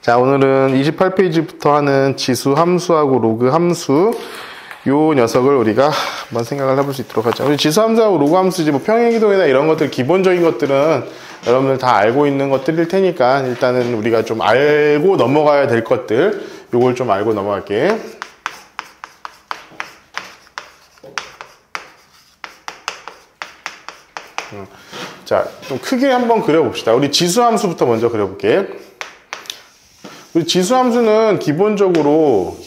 자, 오늘은 28페이지부터 하는 지수 함수하고 로그 함수 요 녀석을 우리가 한번 생각을 해볼 수 있도록 하죠. 우리 지수 함수하고 로그 함수지 뭐 평행이동이나 이런 것들 기본적인 것들은 여러분들 다 알고 있는 것들일 테니까 일단은 우리가 좀 알고 넘어가야 될 것들 요걸 좀 알고 넘어갈게. 자, 좀 크게 한번 그려봅시다. 우리 지수 함수부터 먼저 그려볼게. 우리 지수 함수는 기본적으로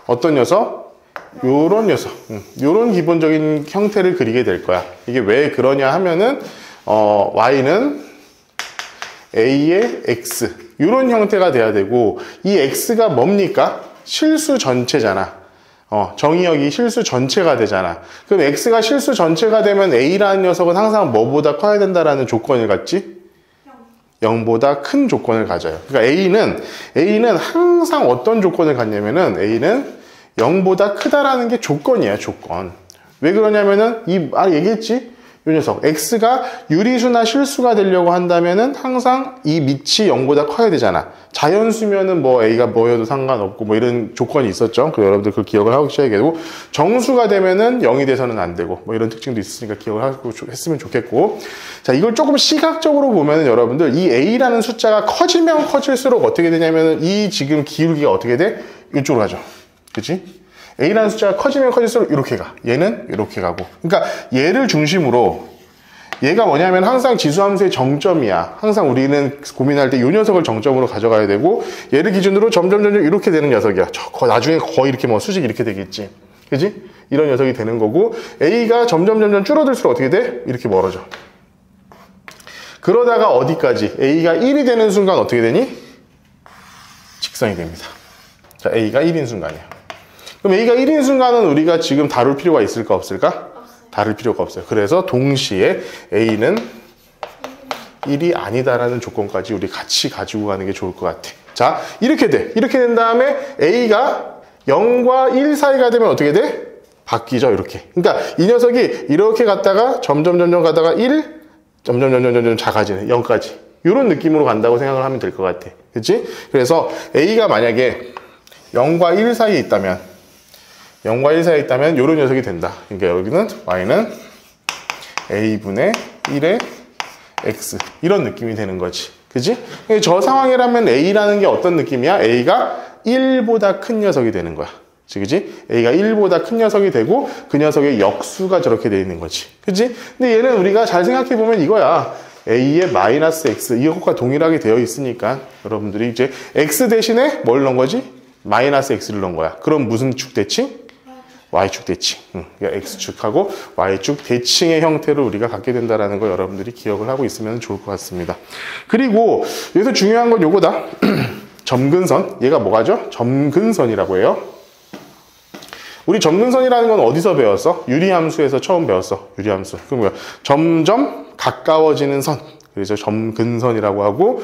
어떤 녀석? 요런 녀석. 요런 기본적인 형태를 그리게 될 거야. 이게 왜 그러냐 하면은 y는 a의 x 요런 형태가 돼야 되고, 이 x가 뭡니까? 실수 전체잖아. 정의역이 실수 전체가 되잖아. 그럼 x가 실수 전체가 되면 a라는 녀석은 항상 뭐보다 커야 된다라는 조건을 갖지? 0보다 큰 조건을 가져요. 그러니까 A는 항상 어떤 조건을 갖냐면은 A는 0보다 크다라는 게 조건이야, 조건. 왜 그러냐면은 얘기했지? 이 녀석 x가 유리수나 실수가 되려고 한다면은 항상 이 밑이 0보다 커야 되잖아. 자연수면은 뭐 a가 뭐여도 상관없고 뭐 이런 조건이 있었죠. 그래서 여러분들 그 기억을 하고 계셔야 되고, 정수가 되면은 0이 돼서는 안 되고 뭐 이런 특징도 있으니까 기억을 하고 했으면 좋겠고. 자, 이걸 조금 시각적으로 보면은 여러분들 이 a라는 숫자가 커지면 커질수록 어떻게 되냐면은 이 지금 기울기가 어떻게 돼? 이쪽으로 가죠. 그치? a라는 숫자가 커지면 커질수록 이렇게 가. 얘는 이렇게 가고. 그러니까 얘를 중심으로, 얘가 뭐냐면 항상 지수함수의 정점이야. 항상 우리는 고민할 때 이 녀석을 정점으로 가져가야 되고, 얘를 기준으로 점점 이렇게 되는 녀석이야. 나중에 거의 이렇게 뭐 수직이 이렇게 되겠지. 그지? 이런 녀석이 되는 거고, a가 점점 줄어들수록 어떻게 돼? 이렇게 멀어져. 그러다가 어디까지? a가 1이 되는 순간 어떻게 되니? 직선이 됩니다. 자, a가 1인 순간이야. 그럼 a가 1인 순간은 우리가 지금 다룰 필요가 있을까 없을까? 없어요. 다룰 필요가 없어요. 그래서 동시에 a는 1이 아니다라는 조건까지 우리 같이 가지고 가는 게 좋을 것 같아. 자, 이렇게 돼. 이렇게 된 다음에 a가 0과 1 사이가 되면 어떻게 돼? 바뀌죠, 이렇게. 그러니까 이 녀석이 이렇게 갔다가 점점 가다가 1, 점점 작아지는 0까지. 이런 느낌으로 간다고 생각을 하면 될 것 같아. 그치? 그래서 a가 만약에 0과 1 사이에 있다면 이런 녀석이 된다. 그러니까 여기는 y는 a분의 1의 x 이런 느낌이 되는 거지. 그지? 저 상황이라면 a라는 게 어떤 느낌이야? a가 1보다 큰 녀석이 되는 거야. 그지? a가 1보다 큰 녀석이 되고 그 녀석의 역수가 저렇게 되어 있는 거지. 그지? 근데 얘는 우리가 잘 생각해 보면 이거야. a의 마이너스 x 이것과 동일하게 되어 있으니까 여러분들이 이제 x 대신에 뭘 넣은 거지? 마이너스 x를 넣은 거야. 그럼 무슨 축 대칭? y축 대칭. 그러니까 x축하고 y축 대칭의 형태를 우리가 갖게 된다는 걸 여러분들이 기억을 하고 있으면 좋을 것 같습니다. 그리고 여기서 중요한 건 요거다. 점근선. 얘가 뭐가죠? 점근선이라고 해요. 우리 점근선이라는 건 어디서 배웠어? 유리함수에서 처음 배웠어. 유리함수. 그럼 뭐야? 점점 가까워지는 선. 그래서 점근선이라고 하고,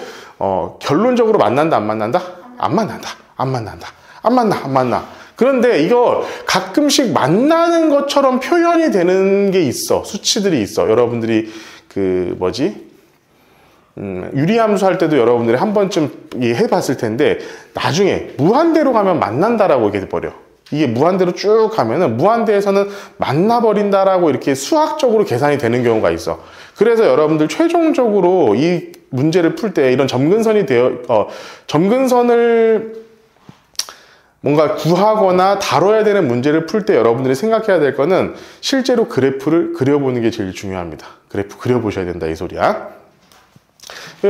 결론적으로 만난다, 안 만난다? 안 만난다. 안 만나. 그런데 이거 가끔씩 만나는 것처럼 표현이 되는 게 있어. 수치들이 있어. 여러분들이 유리함수 할 때도 여러분들이 한 번쯤 해봤을 텐데, 나중에 무한대로 가면 만난다라고 이렇게 돼버려. 이게 무한대로 쭉 가면은 무한대에서는 만나버린다라고 이렇게 수학적으로 계산이 되는 경우가 있어. 그래서 여러분들 최종적으로 이 문제를 풀 때 이런 점근선을 뭔가 구하거나 다뤄야 되는 문제를 풀 때 여러분들이 생각해야 될 거는 실제로 그래프를 그려보는 게 제일 중요합니다. 그래프 그려보셔야 된다, 이 소리야.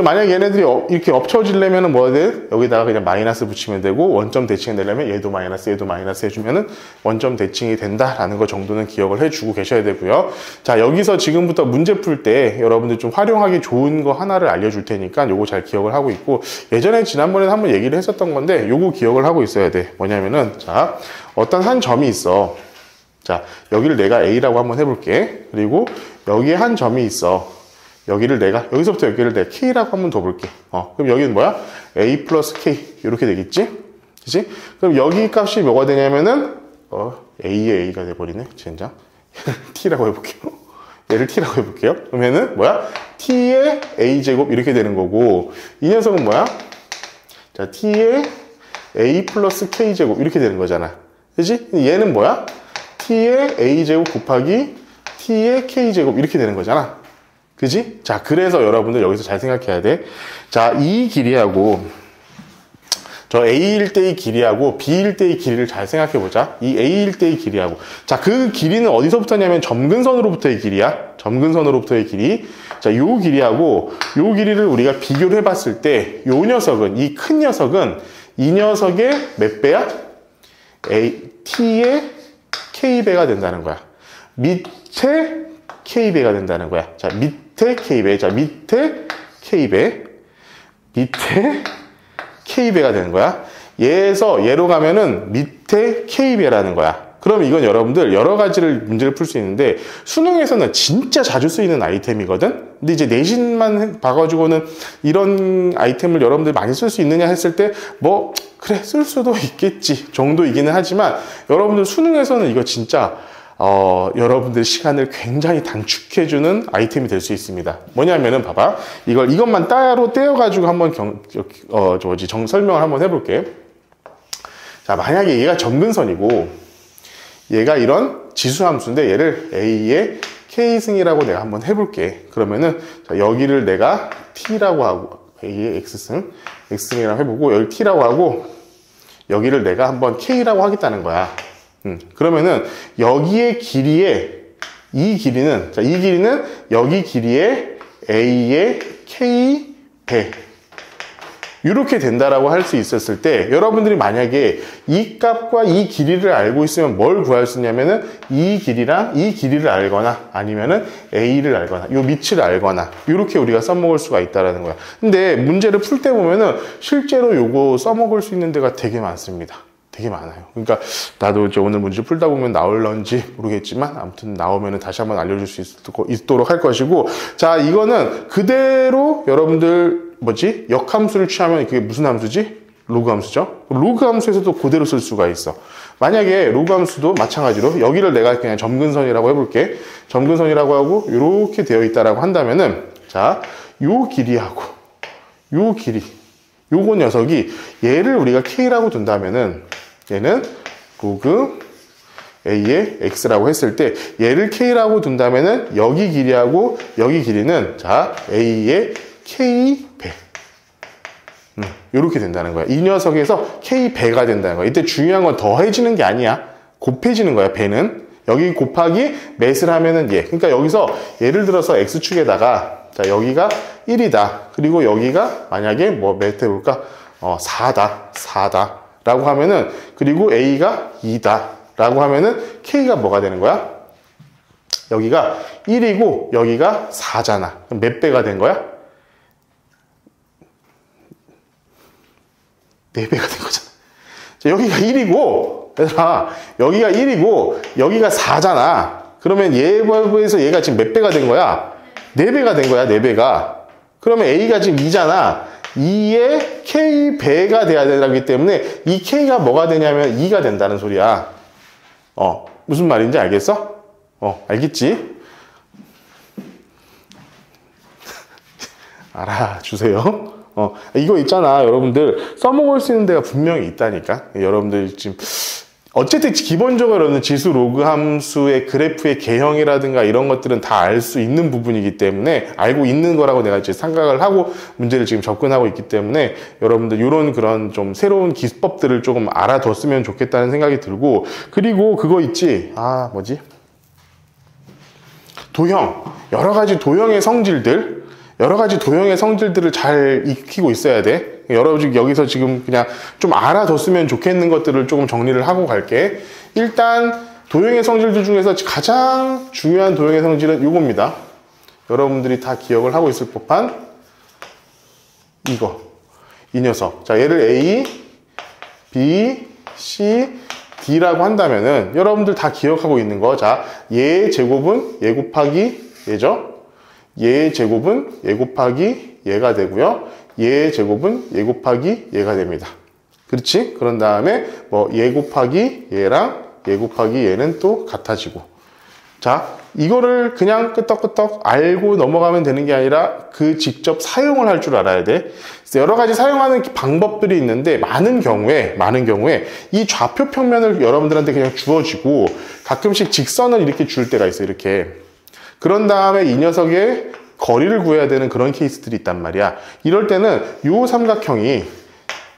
만약 얘네들이 이렇게 엎쳐지려면 뭐 해야 돼? 여기다가 그냥 마이너스 붙이면 되고, 원점 대칭이 되려면 얘도 마이너스 해주면은 원점 대칭이 된다라는 거 정도는 기억을 해주고 계셔야 되고요. 자, 여기서 지금부터 문제 풀 때 여러분들 좀 활용하기 좋은 거 하나를 알려줄 테니까 요거 잘 기억을 하고 있고, 예전에 지난번에 한번 얘기를 했었던 건데 요거 기억을 하고 있어야 돼. 뭐냐면은, 자, 어떤 한 점이 있어. 자, 여기를 내가 A라고 한번 해볼게. 그리고 여기에 한 점이 있어. 여기서부터 여기를 내가 K라고 한번 더 볼게. 그럼 여기는 뭐야? A 플러스 K. 이렇게 되겠지? 그치? 그럼 여기 값이 뭐가 되냐면은, A의 A가 돼버리네. 젠장. T라고 해볼게요. 얘를 T라고 해볼게요. 그러면은 뭐야? t의 a제곱 이렇게 되는 거고, 이 녀석은 뭐야? 자, t의 a 플러스 k제곱 이렇게 되는 거잖아. 그치? 얘는 뭐야? t의 a제곱 곱하기 t의 k제곱 이렇게 되는 거잖아. 그지? 자, 그래서 여러분들 여기서 잘 생각해야 돼. 자, 이 길이하고 저 A일 때의 길이하고 B일 때의 길이를 잘 생각해 보자. 이 A일 때의 길이하고. 자, 그 길이는 어디서부터냐면 점근선으로부터의 길이야. 점근선으로부터의 길이. 자, 요 길이하고 요 길이를 우리가 비교를 해 봤을 때, 요 녀석은, 이 큰 녀석은 이 녀석의 몇 배야? T의 K배가 된다는 거야. 밑에 K배가 된다는 거야. 자, 밑에 K배. 자, 밑에 K배. 밑에 K배가 되는 거야. 얘에서 얘로 가면은 밑에 K배라는 거야. 그럼 이건 여러분들 여러 가지를 문제를 풀 수 있는데, 수능에서는 진짜 자주 쓰이는 아이템이거든? 근데 이제 내신만 봐가지고는 이런 아이템을 여러분들 많이 쓸 수 있느냐 했을 때, 뭐, 그래, 쓸 수도 있겠지 정도이기는 하지만, 여러분들 수능에서는 이거 진짜 여러분들 시간을 굉장히 단축해주는 아이템이 될 수 있습니다. 뭐냐면은, 봐봐. 이것만 따로 떼어가지고 한번 설명을 한번 해볼게. 자, 만약에 얘가 점근선이고, 얘가 이런 지수함수인데, 얘를 A의 K승이라고 내가 한번 해볼게. 그러면은, 자, 여기를 내가 T라고 하고, A의 X승이라고 해보고, 여기 T라고 하고, 여기를 내가 한번 K라고 하겠다는 거야. 그러면은 여기의 길이에 이 길이는, 자, 이 길이는 여기 길이에 A의 K배 이렇게 된다라고 할 수 있었을 때, 여러분들이 만약에 이 값과 이 길이를 알고 있으면 뭘 구할 수 있냐면은 이 길이랑 이 길이를 알거나 아니면은 A를 알거나 요 밑을 알거나 이렇게 우리가 써먹을 수가 있다라는 거야. 근데 문제를 풀 때 보면은 실제로 요거 써먹을 수 있는 데가 되게 많습니다. 되게 많아요. 그러니까 나도 이제 오늘 문제 풀다 보면 나올런지 모르겠지만, 아무튼 나오면은 다시 한번 알려줄 수 있도록 할 것이고, 자, 이거는 그대로 여러분들 역함수를 취하면 그게 무슨 함수지? 로그 함수죠. 로그 함수에서도 그대로 쓸 수가 있어. 만약에 로그 함수도 마찬가지로 여기를 내가 그냥 점근선이라고 해볼게. 점근선이라고 하고 이렇게 되어 있다라고 한다면은, 자, 요 길이하고 요 길이, 요거 녀석이 얘를 우리가 K라고 둔다면은 얘는 로그 A의 X라고 했을 때, 얘를 K라고 둔다면은 여기 길이하고 여기 길이는, 자, A의 K배. 이렇게 된다는 거야. 이 녀석에서 K배가 된다는 거야. 이때 중요한 건 더해지는 게 아니야. 곱해지는 거야, 배는. 여기 곱하기 몇을 하면은 얘. 그러니까 여기서 예를 들어서 X축에다가, 자, 여기가 1이다. 그리고 여기가 만약에 몇 해볼까? 4다. 라고 하면은, 그리고 A가 2다. 라고 하면은 K가 뭐가 되는 거야? 여기가 1이고 여기가 4잖아. 그럼 몇 배가 된 거야? 4배가 된 거잖아. 자, 여기가 1이고, 얘들아, 여기가 1이고 여기가 4잖아. 그러면 얘에서 얘가 지금 몇 배가 된 거야? 4배가 된 거야, 4배가. 그러면 A가 지금 2잖아. 2의 K배가 돼야 되기 때문에 이 K가 뭐가 되냐면 2가 된다는 소리야. 무슨 말인지 알겠어? 알겠지? 알아주세요. 이거 있잖아. 여러분들 써먹을 수 있는 데가 분명히 있다니까. 여러분들 지금 어쨌든 기본적으로는 지수 로그 함수의 그래프의 개형이라든가 이런 것들은 다 알 수 있는 부분이기 때문에, 알고 있는 거라고 내가 이제 생각을 하고 문제를 지금 접근하고 있기 때문에, 여러분들 이런 그런 좀 새로운 기법들을 조금 알아뒀으면 좋겠다는 생각이 들고, 그리고 그거 있지. 도형. 여러 가지 도형의 성질들을 잘 익히고 있어야 돼. 여기서 지금 그냥 좀 알아뒀으면 좋겠는 것들을 조금 정리를 하고 갈게. 일단 도형의 성질들 중에서 가장 중요한 도형의 성질은 이겁니다. 여러분들이 다 기억을 하고 있을 법한 이 녀석. 자, 얘를 A, B, C, D라고 한다면은 여러분들 다 기억하고 있는 거. 자, 얘의 제곱은 얘 곱하기 얘죠. 얘의 제곱은 얘 곱하기 얘가 되고요. 얘의 제곱은 얘 곱하기 얘가 됩니다. 그렇지? 그런 다음에 얘 곱하기 얘랑 얘 곱하기 얘는 또 같아지고. 자, 자, 이거를 그냥 끄떡끄떡 알고 넘어가면 되는 게 아니라 그 직접 사용을 할 줄 알아야 돼. 여러 가지 사용하는 방법들이 있는데 많은 경우에 이 좌표 평면을 여러분들한테 그냥 주어지고 가끔씩 직선을 이렇게 줄 때가 있어요. 이렇게. 그런 다음에 이 녀석의 거리를 구해야 되는 그런 케이스들이 있단 말이야. 이럴 때는 요 삼각형이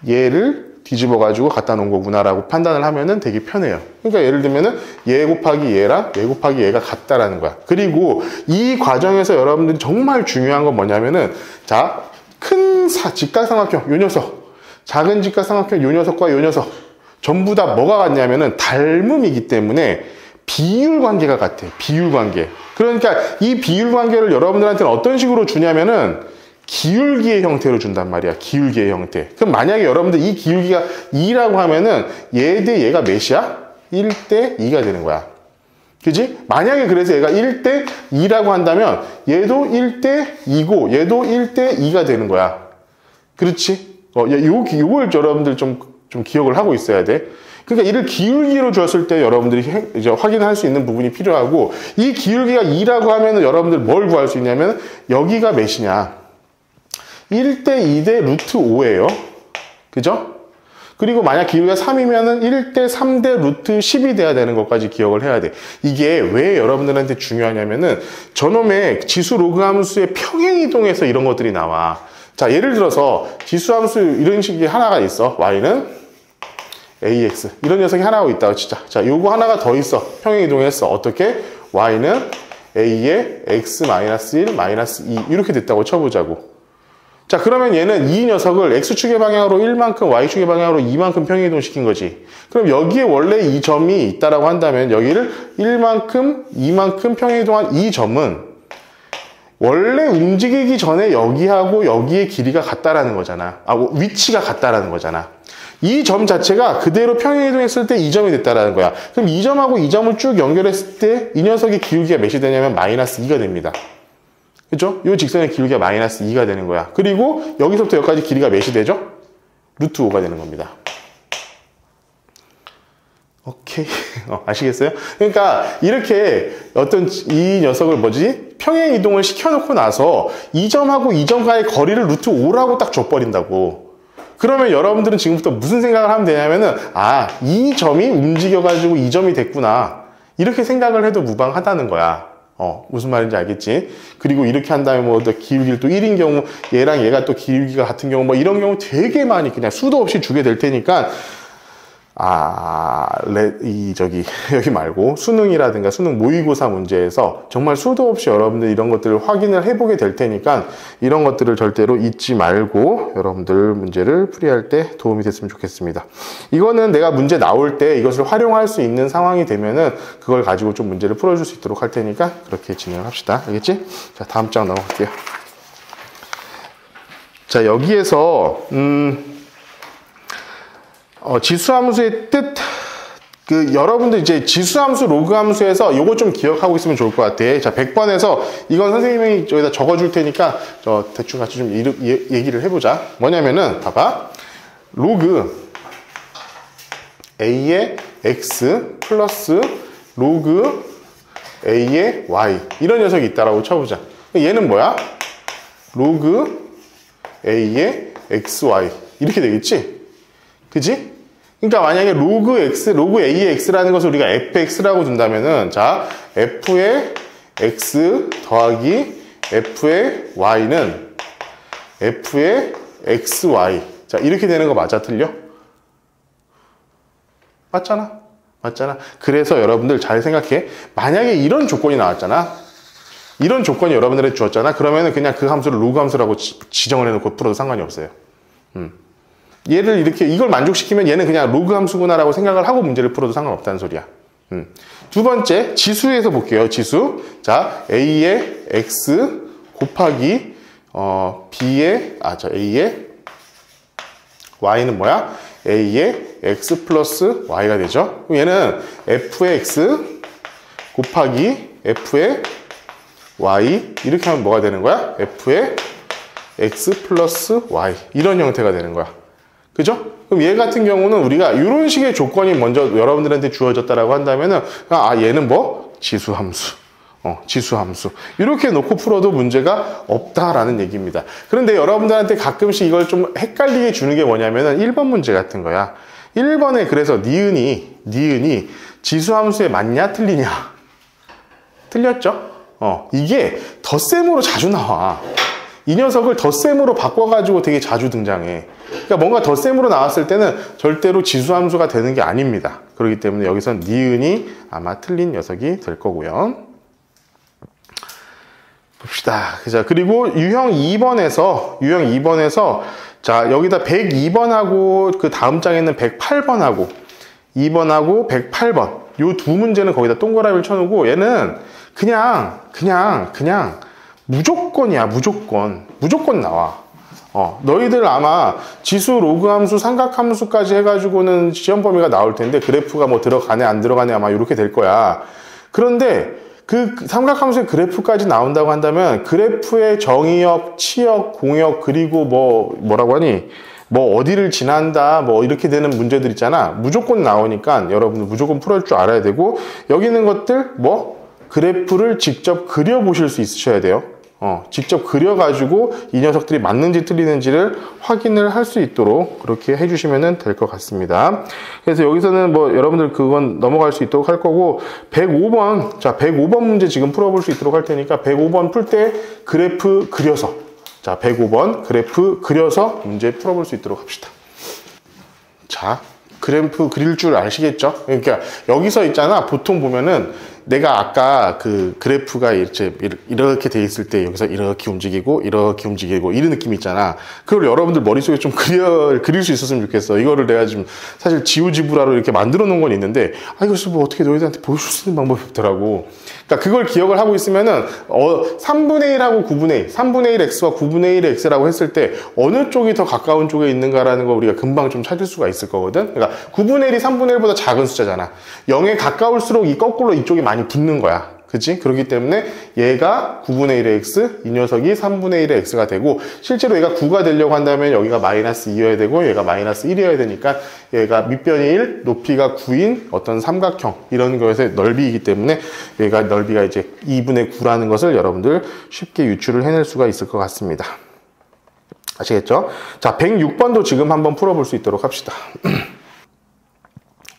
얘를 뒤집어 가지고 갖다 놓은 거구나라고 판단을 하면은 되게 편해요. 그러니까 예를 들면은 얘 곱하기 얘랑 얘 곱하기 얘가 같다라는 거야. 그리고 이 과정에서 여러분들이 정말 중요한 건 뭐냐면은 자, 큰 직각삼각형 요 녀석, 작은 직각삼각형 요 녀석과 요 녀석 전부 다 뭐가 같냐면은 닮음이기 때문에 비율 관계가 같아. 비율 관계. 그러니까 이 비율 관계를 여러분들한테는 어떤 식으로 주냐면은 기울기의 형태로 준단 말이야. 기울기의 형태. 그럼 만약에 여러분들 이 기울기가 2라고 하면은 얘 대 얘가 몇이야? 1대 2가 되는 거야. 그지? 만약에 그래서 얘가 1대 2라고 한다면 얘도 1대 2고 얘도 1대 2가 되는 거야. 그렇지? 요걸 여러분들 좀 기억을 하고 있어야 돼. 그러니까 이를 기울기로 줬을 때 여러분들이 이제 확인할 수 있는 부분이 필요하고 이 기울기가 2라고 하면은 여러분들 뭘 구할 수 있냐면 여기가 몇이냐? 1대 2대 루트 5예요. 그죠? 그리고 만약 기울기가 3이면은 1대 3대 루트 10이 돼야 되는 것까지 기억을 해야 돼. 이게 왜 여러분들한테 중요하냐면은 저놈의 지수 로그 함수의 평행이동에서 이런 것들이 나와. 자, 예를 들어서 지수 함수 이런 식의 하나가 있어. y는 ax. 이런 녀석이 하나가 있다. 진짜. 자, 요거 하나가 더 있어. 평행이동했어. 어떻게? y는 a의 x-1-2 이렇게 됐다고 쳐보자고. 자, 그러면 얘는 이 녀석을 x축의 방향으로 1만큼, y축의 방향으로 2만큼 평행이동 시킨 거지. 그럼 여기에 원래 이 점이 있다라고 한다면 여기를 1만큼, 2만큼 평행이동한 이 점은 원래 움직이기 전에 여기하고 여기의 길이가 같다라는 거잖아. 위치가 같다라는 거잖아. 이 점 자체가 그대로 평행이동했을 때 이 점이 됐다라는 거야. 그럼 이 점하고 이 점을 쭉 연결했을 때 이 녀석의 기울기가 몇이 되냐면 -2가 됩니다. 그죠? 이 직선의 기울기가 -2가 되는 거야. 그리고 여기서부터 여기까지 길이가 몇이 되죠? 루트 5가 되는 겁니다. 오케이. 아시겠어요? 그러니까 이렇게 어떤 이 녀석을 평행 이동을 시켜놓고 나서 이 점하고 이 점과의 거리를 루트 5라고 딱 줘버린다고. 그러면 여러분들은 지금부터 무슨 생각을 하면 되냐면은 이 점이 움직여가지고 이 점이 됐구나. 이렇게 생각을 해도 무방하다는 거야. 무슨 말인지 알겠지? 그리고 이렇게 한 다음에 또 기울기를 또 1인 경우 얘랑 얘가 또 기울기가 같은 경우 이런 경우 되게 많이 그냥 수도 없이 주게 될 테니까 여기 말고 수능이라든가 수능 모의고사 문제에서 정말 수도 없이 여러분들 이런 것들을 확인을 해보게 될 테니까 이런 것들을 절대로 잊지 말고 여러분들 문제를 풀이할 때 도움이 됐으면 좋겠습니다. 이거는 내가 문제 나올 때 이것을 활용할 수 있는 상황이 되면은 그걸 가지고 좀 문제를 풀어줄 수 있도록 할 테니까 그렇게 진행을 합시다. 알겠지? 자, 다음 장 넘어갈게요. 자, 여기에서 지수함수의 뜻, 여러분들 이제 지수함수, 로그함수에서 요거 좀 기억하고 있으면 좋을 것 같아. 자, 100번에서 이건 선생님이 여기다 적어줄 테니까 대충 같이 좀 얘기를 해보자. 뭐냐면은, 봐봐. 로그 A의 X 플러스 로그 A의 Y. 이런 녀석이 있다라고 쳐보자. 얘는 뭐야? 로그 A의 XY. 이렇게 되겠지? 그지? 그러니까 만약에 로그 X, 로그 A의 X라는 것을 우리가 fx라고 둔다면은, 자, f의 X 더하기 f의 Y는 f의 XY. 자, 이렇게 되는 거 맞아? 틀려? 맞잖아? 맞잖아? 그래서 여러분들 잘 생각해. 만약에 이런 조건이 나왔잖아? 이런 조건이 여러분들에게 주었잖아? 그러면은 그냥 그 함수를 로그 함수라고 지정을 해놓고 풀어도 상관이 없어요. 얘를 이렇게 이걸 만족시키면 얘는 그냥 로그 함수구나라고 생각을 하고 문제를 풀어도 상관없다는 소리야. 두 번째 지수에서 볼게요. 지수. 자, A의 X 곱하기 B의 A의 Y는 뭐야? A의 X 플러스 Y가 되죠. 그럼 얘는 F의 X 곱하기 F의 Y 이렇게 하면 뭐가 되는 거야? F의 X 플러스 Y 이런 형태가 되는 거야. 그죠? 그럼 얘 같은 경우는 우리가 이런 식의 조건이 먼저 여러분들한테 주어졌다라고 한다면은 얘는 뭐? 지수함수. 지수함수. 이렇게 놓고 풀어도 문제가 없다라는 얘기입니다. 그런데 여러분들한테 가끔씩 이걸 좀 헷갈리게 주는 게 뭐냐면은 1번 문제 같은 거야. 1번에 그래서 니은이 지수함수에 맞냐 틀리냐. 틀렸죠? 이게 덧셈으로 자주 나와. 이 녀석을 덧셈으로 바꿔가지고 되게 자주 등장해. 그러니까 뭔가 덧셈으로 나왔을 때는 절대로 지수함수가 되는 게 아닙니다. 그렇기 때문에 여기선 니은이 아마 틀린 녀석이 될 거고요. 봅시다. 그리고 유형 2번에서 자, 여기다 102번하고 그 다음 장에는 108번하고 2번하고 108번 요 두 문제는 거기다 동그라미를 쳐놓고 얘는 그냥 무조건이야. 무조건 나와. 너희들 아마 지수, 로그함수, 삼각함수까지 해가지고는 시험 범위가 나올 텐데 그래프가 뭐 들어가네 안 들어가네 아마 이렇게 될 거야. 그런데 그 삼각함수의 그래프까지 나온다고 한다면 그래프의 정의역, 치역, 공역 그리고 뭐라고 하니? 뭐 어디를 지난다 뭐 이렇게 되는 문제들 있잖아. 무조건 나오니까 여러분들 무조건 풀어줄 줄 알아야 되고 여기 있는 것들 그래프를 직접 그려보실 수 있으셔야 돼요. 직접 그려가지고 이 녀석들이 맞는지 틀리는지를 확인을 할 수 있도록 그렇게 해주시면 될 것 같습니다. 그래서 여기서는 여러분들 그건 넘어갈 수 있도록 할 거고 105번, 자 105번 문제 지금 풀어볼 수 있도록 할 테니까 105번 풀 때 그래프 그려서 자 105번 그래프 그려서 문제 풀어볼 수 있도록 합시다. 자 그래프 그릴 줄 아시겠죠? 그러니까 여기서 있잖아 보통 보면은 내가 아까 그 그래프가 이렇게 돼 있을 때 여기서 이렇게 움직이고 이런 느낌 있잖아. 그걸 여러분들 머릿속에 좀 그릴 수 있었으면 좋겠어. 이거를 내가 지금 사실 지우지브라로 이렇게 만들어 놓은 건 있는데 이것을 어떻게 너희들한테 보여줄 수 있는 방법이 없더라고. 그러니까 그걸 기억을 하고 있으면은 3분의 1하고 9분의 1, 3분의 1 x와 9분의 1 x라고 했을 때 어느 쪽이 더 가까운 쪽에 있는가라는 거 우리가 금방 좀 찾을 수가 있을 거거든. 그러니까 9분의 1이 3분의 1보다 작은 숫자잖아. 0에 가까울수록 거꾸로 이쪽이 많이 붙는 거야. 그치? 그렇기 때문에 얘가 9분의 1의 x, 이 녀석이 3분의 1의 x가 되고 실제로 얘가 9가 되려고 한다면 여기가 마이너스 2여야 되고 얘가 마이너스 1이어야 되니까 얘가 밑변이 1, 높이가 9인 어떤 삼각형 이런 것의 넓이이기 때문에 얘가 넓이가 이제 2분의 9라는 것을 여러분들 쉽게 유추를 해낼 수가 있을 것 같습니다. 아시겠죠? 자, 106번도 지금 한번 풀어볼 수 있도록 합시다.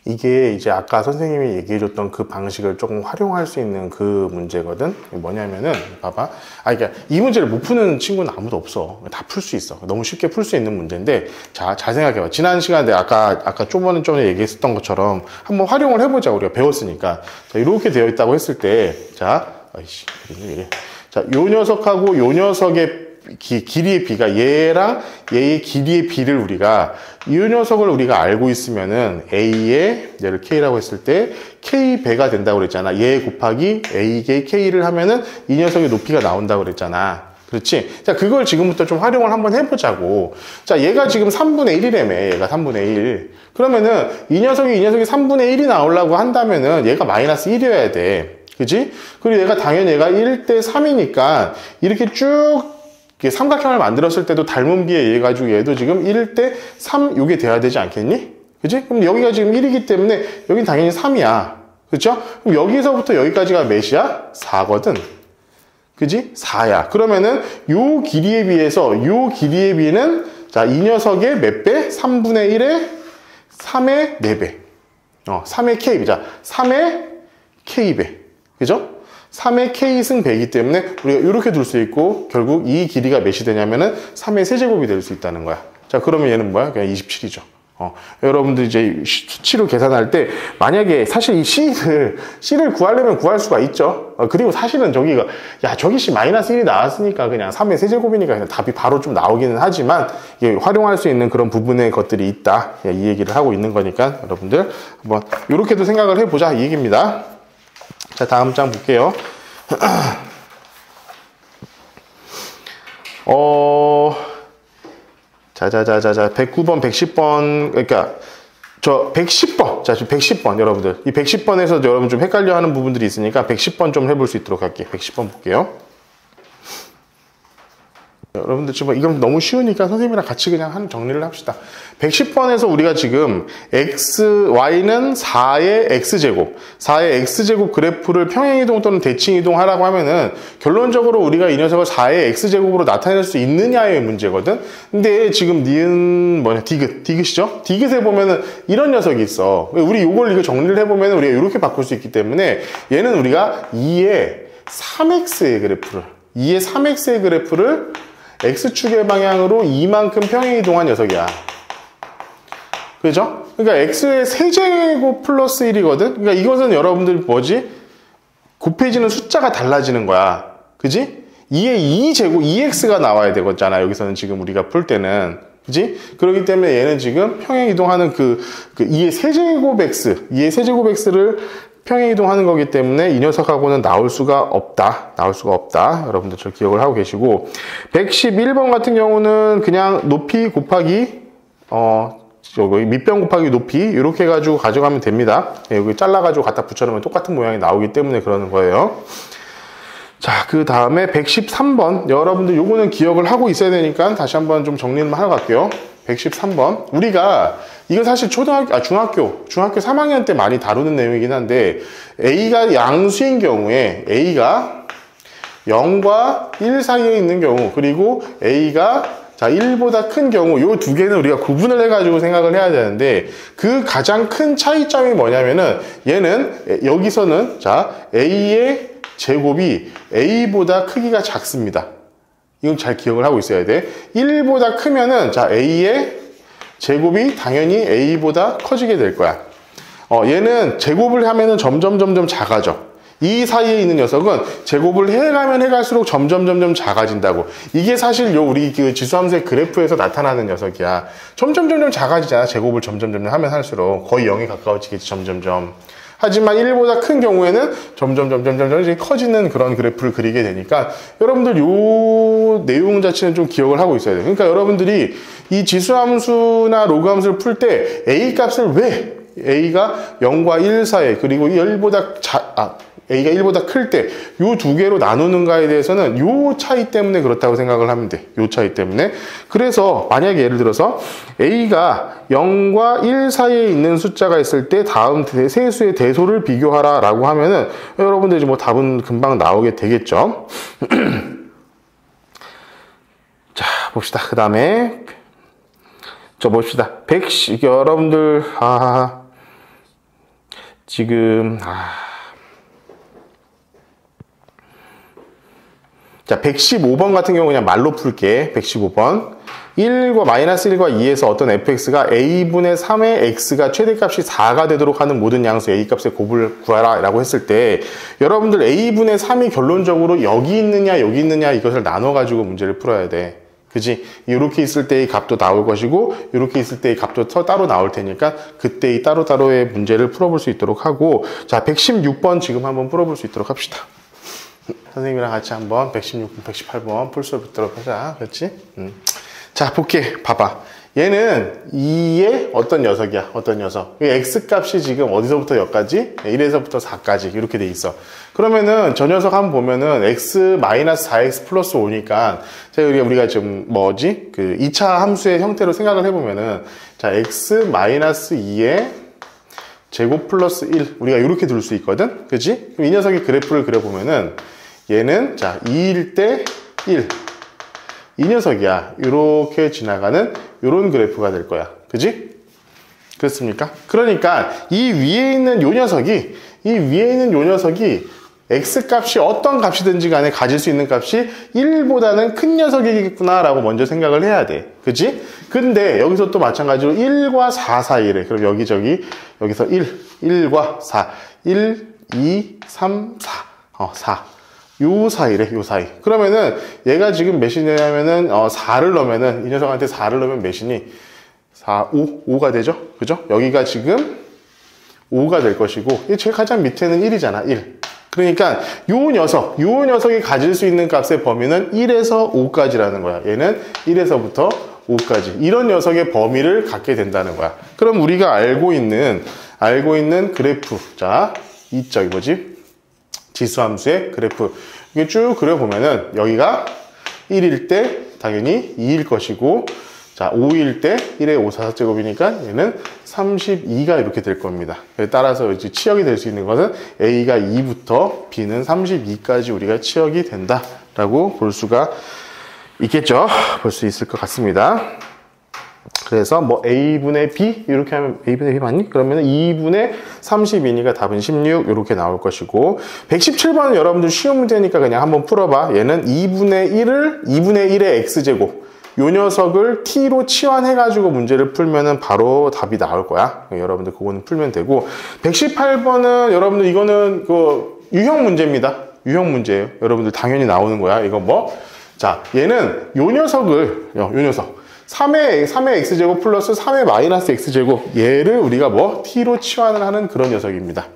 이게 이제 아까 선생님이 얘기해줬던 그 방식을 조금 활용할 수 있는 그 문제거든. 뭐냐면은 봐봐. 그러니까 이 문제를 못 푸는 친구는 아무도 없어. 다 풀 수 있어. 너무 쉽게 풀 수 있는 문제인데 자, 잘 생각해봐. 지난 시간에 아까 전에 얘기했었던 것처럼 한번 활용을 해보자. 우리가 배웠으니까. 자, 이렇게 되어 있다고 했을 때 자, 자, 요 녀석하고 요 녀석의 길이의 비가 얘랑 얘의 길이의 비를 우리가 이 녀석을 우리가 알고 있으면은 A의 얘를 K라고 했을 때 K배가 된다고 그랬잖아. 얘 곱하기 A의 K를 하면은 이 녀석의 높이가 나온다고 그랬잖아. 그렇지? 자, 그걸 지금부터 좀 활용을 한번 해보자고. 자, 얘가 지금 3분의 1이라며. 얘가 3분의 1. 그러면은 이 녀석이 3분의 1이 나오려고 한다면은 얘가 마이너스 1이어야 돼. 그지? 그리고 얘가 당연히 얘가 1대 3이니까 이렇게 쭉 삼각형을 만들었을 때도 닮은 비에 의해 가지고 얘도 지금 1대 3 요게 돼야 되지 않겠니? 그치? 그럼 여기가 지금 1이기 때문에 여긴 당연히 3이야. 그쵸? 그럼 여기서부터 여기까지가 몇이야? 4거든. 그지? 4야. 그러면은 요 길이에 비해서 요 길이의 비는 자, 이 녀석의 몇 배? 3분의 1의 3의 4배. 3의 K배. 자, 3의 K배. 그죠? 3의 K승 배이기 때문에 우리가 이렇게 둘 수 있고 결국 이 길이가 몇이 되냐면은 3의 세제곱이 될 수 있다는 거야. 자, 그러면 얘는 뭐야? 그냥 27이죠. 여러분들 이제 수치로 계산할 때 만약에 사실 이 C를 구하려면 구할 수가 있죠. 그리고 사실은 저기 C 마이너스 1이 나왔으니까 그냥 3의 세제곱이니까 그냥 답이 바로 좀 나오기는 하지만 이게 활용할 수 있는 그런 부분의 것들이 있다. 이 얘기를 하고 있는 거니까 여러분들 한번 이렇게도 생각을 해보자 이 얘기입니다. 자, 다음 장 볼게요. 자, 109번, 110번, 그러니까, 110번. 자, 지금 110번, 여러분들. 이 110번에서 여러분 좀 헷갈려 하는 부분들이 있으니까 110번 좀 해볼 수 있도록 할게요. 110번 볼게요. 여러분들 지금 이건 너무 쉬우니까 선생님이랑 같이 그냥 정리를 합시다. 110번에서 우리가 지금 y는 4의 x제곱, 4의 x제곱 그래프를 평행이동 또는 대칭이동 하라고 하면은 결론적으로 우리가 이 녀석을 4의 x제곱으로 나타낼 수 있느냐의 문제거든. 근데 지금 니은 뭐냐, 디귿이죠? 디귿에 보면은 이런 녀석이 있어. 우리 요걸 이거 정리를 해보면은 우리가 이렇게 바꿀 수 있기 때문에 얘는 우리가 2의 3x의 그래프를 x축의 방향으로 이만큼 평행이동한 녀석이야. 그죠? 그러니까 x의 세제곱 플러스 1이거든? 그러니까 이것은 여러분들 뭐지? 곱해지는 숫자가 달라지는 거야. 그지? 2의 2제곱, 2x가 나와야 되겠잖아. 여기서는 지금 우리가 풀 때는. 그지? 그렇기 때문에 얘는 지금 평행이동하는 그 2의 세제곱 x를 평행이동하는 거기 때문에 이 녀석하고는 나올 수가 없다. 여러분들 저 기억을 하고 계시고 111번 같은 경우는 그냥 높이 곱하기 밑변 곱하기 높이 이렇게 해가지고 가져가면 됩니다. 여기 잘라가지고 갖다 붙여놓으면 똑같은 모양이 나오기 때문에 그러는 거예요. 자, 그 다음에 113번 여러분들 요거는 기억을 하고 있어야 되니까 다시 한번 좀 정리를 하러 갈게요. 113번 우리가 이거 사실 중학교 3학년 때 많이 다루는 내용이긴 한데 A가 양수인 경우에 A가 0과 1 사이에 있는 경우 그리고 A가 1보다 큰 경우 이 두 개는 우리가 구분을 해가지고 생각을 해야 되는데 그 가장 큰 차이점이 뭐냐면은 얘는 여기서는 A의 제곱이 A보다 크기가 작습니다. 이건 잘 기억을 하고 있어야 돼. 1보다 크면은 A의 제곱이 당연히 A보다 커지게 될 거야. 얘는 제곱을 하면은 점점 작아져. 이 사이에 있는 녀석은 제곱을 해가면 해갈수록 점점 작아진다고. 이게 사실 우리 그 지수함수의 그래프에서 나타나는 녀석이야. 점점 작아지잖아. 제곱을 점점 하면 할수록 거의 0에 가까워지겠지. 점점. 하지만 1보다 큰 경우에는 점점 커지는 그런 그래프를 그리게 되니까 여러분들 요 내용 자체는 좀 기억을 하고 있어야 돼요. 그러니까 여러분들이 이 지수함수나 로그함수를 풀 때 A 값을 왜 A가 0과 1 사이 그리고 A가 1보다 클 때 요 두 개로 나누는가에 대해서는 요 차이 때문에 그렇다고 생각을 하면 돼. 요 차이 때문에. 그래서 만약에 예를 들어서 A가 0과 1 사이에 있는 숫자가 있을 때 다음 세 수의 대소를 비교하라 라고 하면은 여러분들이 뭐 답은 금방 나오게 되겠죠. 자, 봅시다. 그 다음에 봅시다. 여러분들 자, 115번 같은 경우 그냥 말로 풀게. 115번. 1과 마이너스 1과 2에서 어떤 fx가 a분의 3의 x가 최대값이 4가 되도록 하는 모든 양수 a값의 곱을 구하라 라고 했을 때 여러분들 a분의 3이 결론적으로 여기 있느냐 이것을 나눠가지고 문제를 풀어야 돼. 그지? 이렇게 있을 때의 값도 나올 것이고 이렇게 있을 때의 값도 따로 나올 테니까 그때의 따로따로의 문제를 풀어볼 수 있도록 하고 자 116번 지금 한번 풀어볼 수 있도록 합시다. 선생님이랑 같이 한번 116번, 118번 풀 수 있도록 하자. 그렇지? 자, 볼게. 봐봐. 얘는 2의 어떤 녀석이야. 어떤 녀석. x값이 지금 어디서부터 여기까지? 1에서부터 4까지 이렇게 돼 있어. 그러면은 저 녀석 한번 보면은 x-4x 플러스 5니까 자, 우리가 지금 뭐지? 그 2차 함수의 형태로 생각을 해보면은 자, x-2의 제곱 플러스 1 우리가 이렇게 둘 수 있거든. 그치? 그럼 이 녀석의 그래프를 그려보면은 얘는 자 2일 때 1 이 녀석이야. 이렇게 지나가는 이런 그래프가 될 거야. 그지? 그렇습니까? 그러니까 이 위에 있는 요 녀석이 x값이 어떤 값이든지 간에 가질 수 있는 값이 1보다는 큰 녀석이겠구나 라고 먼저 생각을 해야 돼. 그치? 근데 여기서 또 마찬가지로 1과 4 사이래. 그럼 여기서 1과 4 1, 2, 3, 4 요 사이래. 요 사이. 그러면은 얘가 지금 몇이냐면은 4를 넣으면은 이 녀석한테 4를 넣으면 몇이니? 4, 5가 되죠? 그죠? 여기가 지금 5가 될 것이고 이 제일 가장 밑에는 1이잖아. 1. 그러니까 요 녀석이 가질 수 있는 값의 범위는 1에서 5까지라는 거야. 얘는 1에서부터 5까지. 이런 녀석의 범위를 갖게 된다는 거야. 그럼 우리가 알고 있는 그래프. 자, 지수함수의 그래프. 이게 쭉 그려보면은 여기가 1일 때 당연히 2일 것이고, 자, 5일 때 1의 5, 4제곱이니까 얘는 32가 이렇게 될 겁니다. 따라서 이제 치역이 될 수 있는 것은 A가 2부터 B는 32까지 우리가 치역이 된다라고 볼 수가 있겠죠. 볼 수 있을 것 같습니다. 그래서 뭐 A분의 B 이렇게 하면 A분의 B 맞니? 그러면 2분의 32니까 답은 16 이렇게 나올 것이고, 117번은 여러분들 쉬운 문제니까 그냥 한번 풀어봐. 얘는 2분의 1의 X제곱 요 녀석을 t로 치환해가지고 문제를 풀면은 바로 답이 나올 거야. 여러분들 그거는 풀면 되고, 118번은 여러분들 이거는 그 유형 문제입니다. 유형 문제예요. 여러분들 당연히 나오는 거야. 이거 뭐? 자, 얘는 요 녀석을, 요 녀석. 3의 x제곱 플러스 3의 마이너스 x제곱, 얘를 우리가 뭐? t로 치환을 하는 그런 녀석입니다.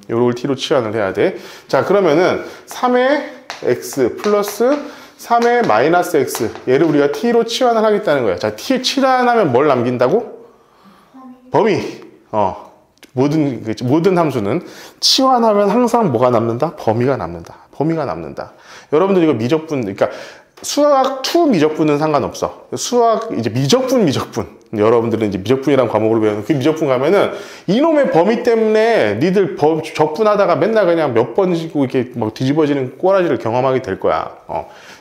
요걸 t로 치환을 해야 돼. 자, 그러면은 3의 x 플러스 3의 마이너스 x, 얘를 우리가 t로 치환을 하겠다는 거야. 자, t 치환하면 뭘 남긴다고? 범위. 모든 함수는 치환하면 항상 뭐가 남는다? 범위가 남는다. 범위가 남는다. 여러분들 이거 미적분, 그러니까 수학 2 미적분은 상관없어. 수학 이제 미적분. 여러분들은 이제 미적분이라는 과목을 배우는 그 미적분 가면은 이놈의 범위 때문에 니들 적분하다가 맨날 그냥 몇 번씩 이렇게 막 뒤집어지는 꼬라지를 경험하게 될 거야.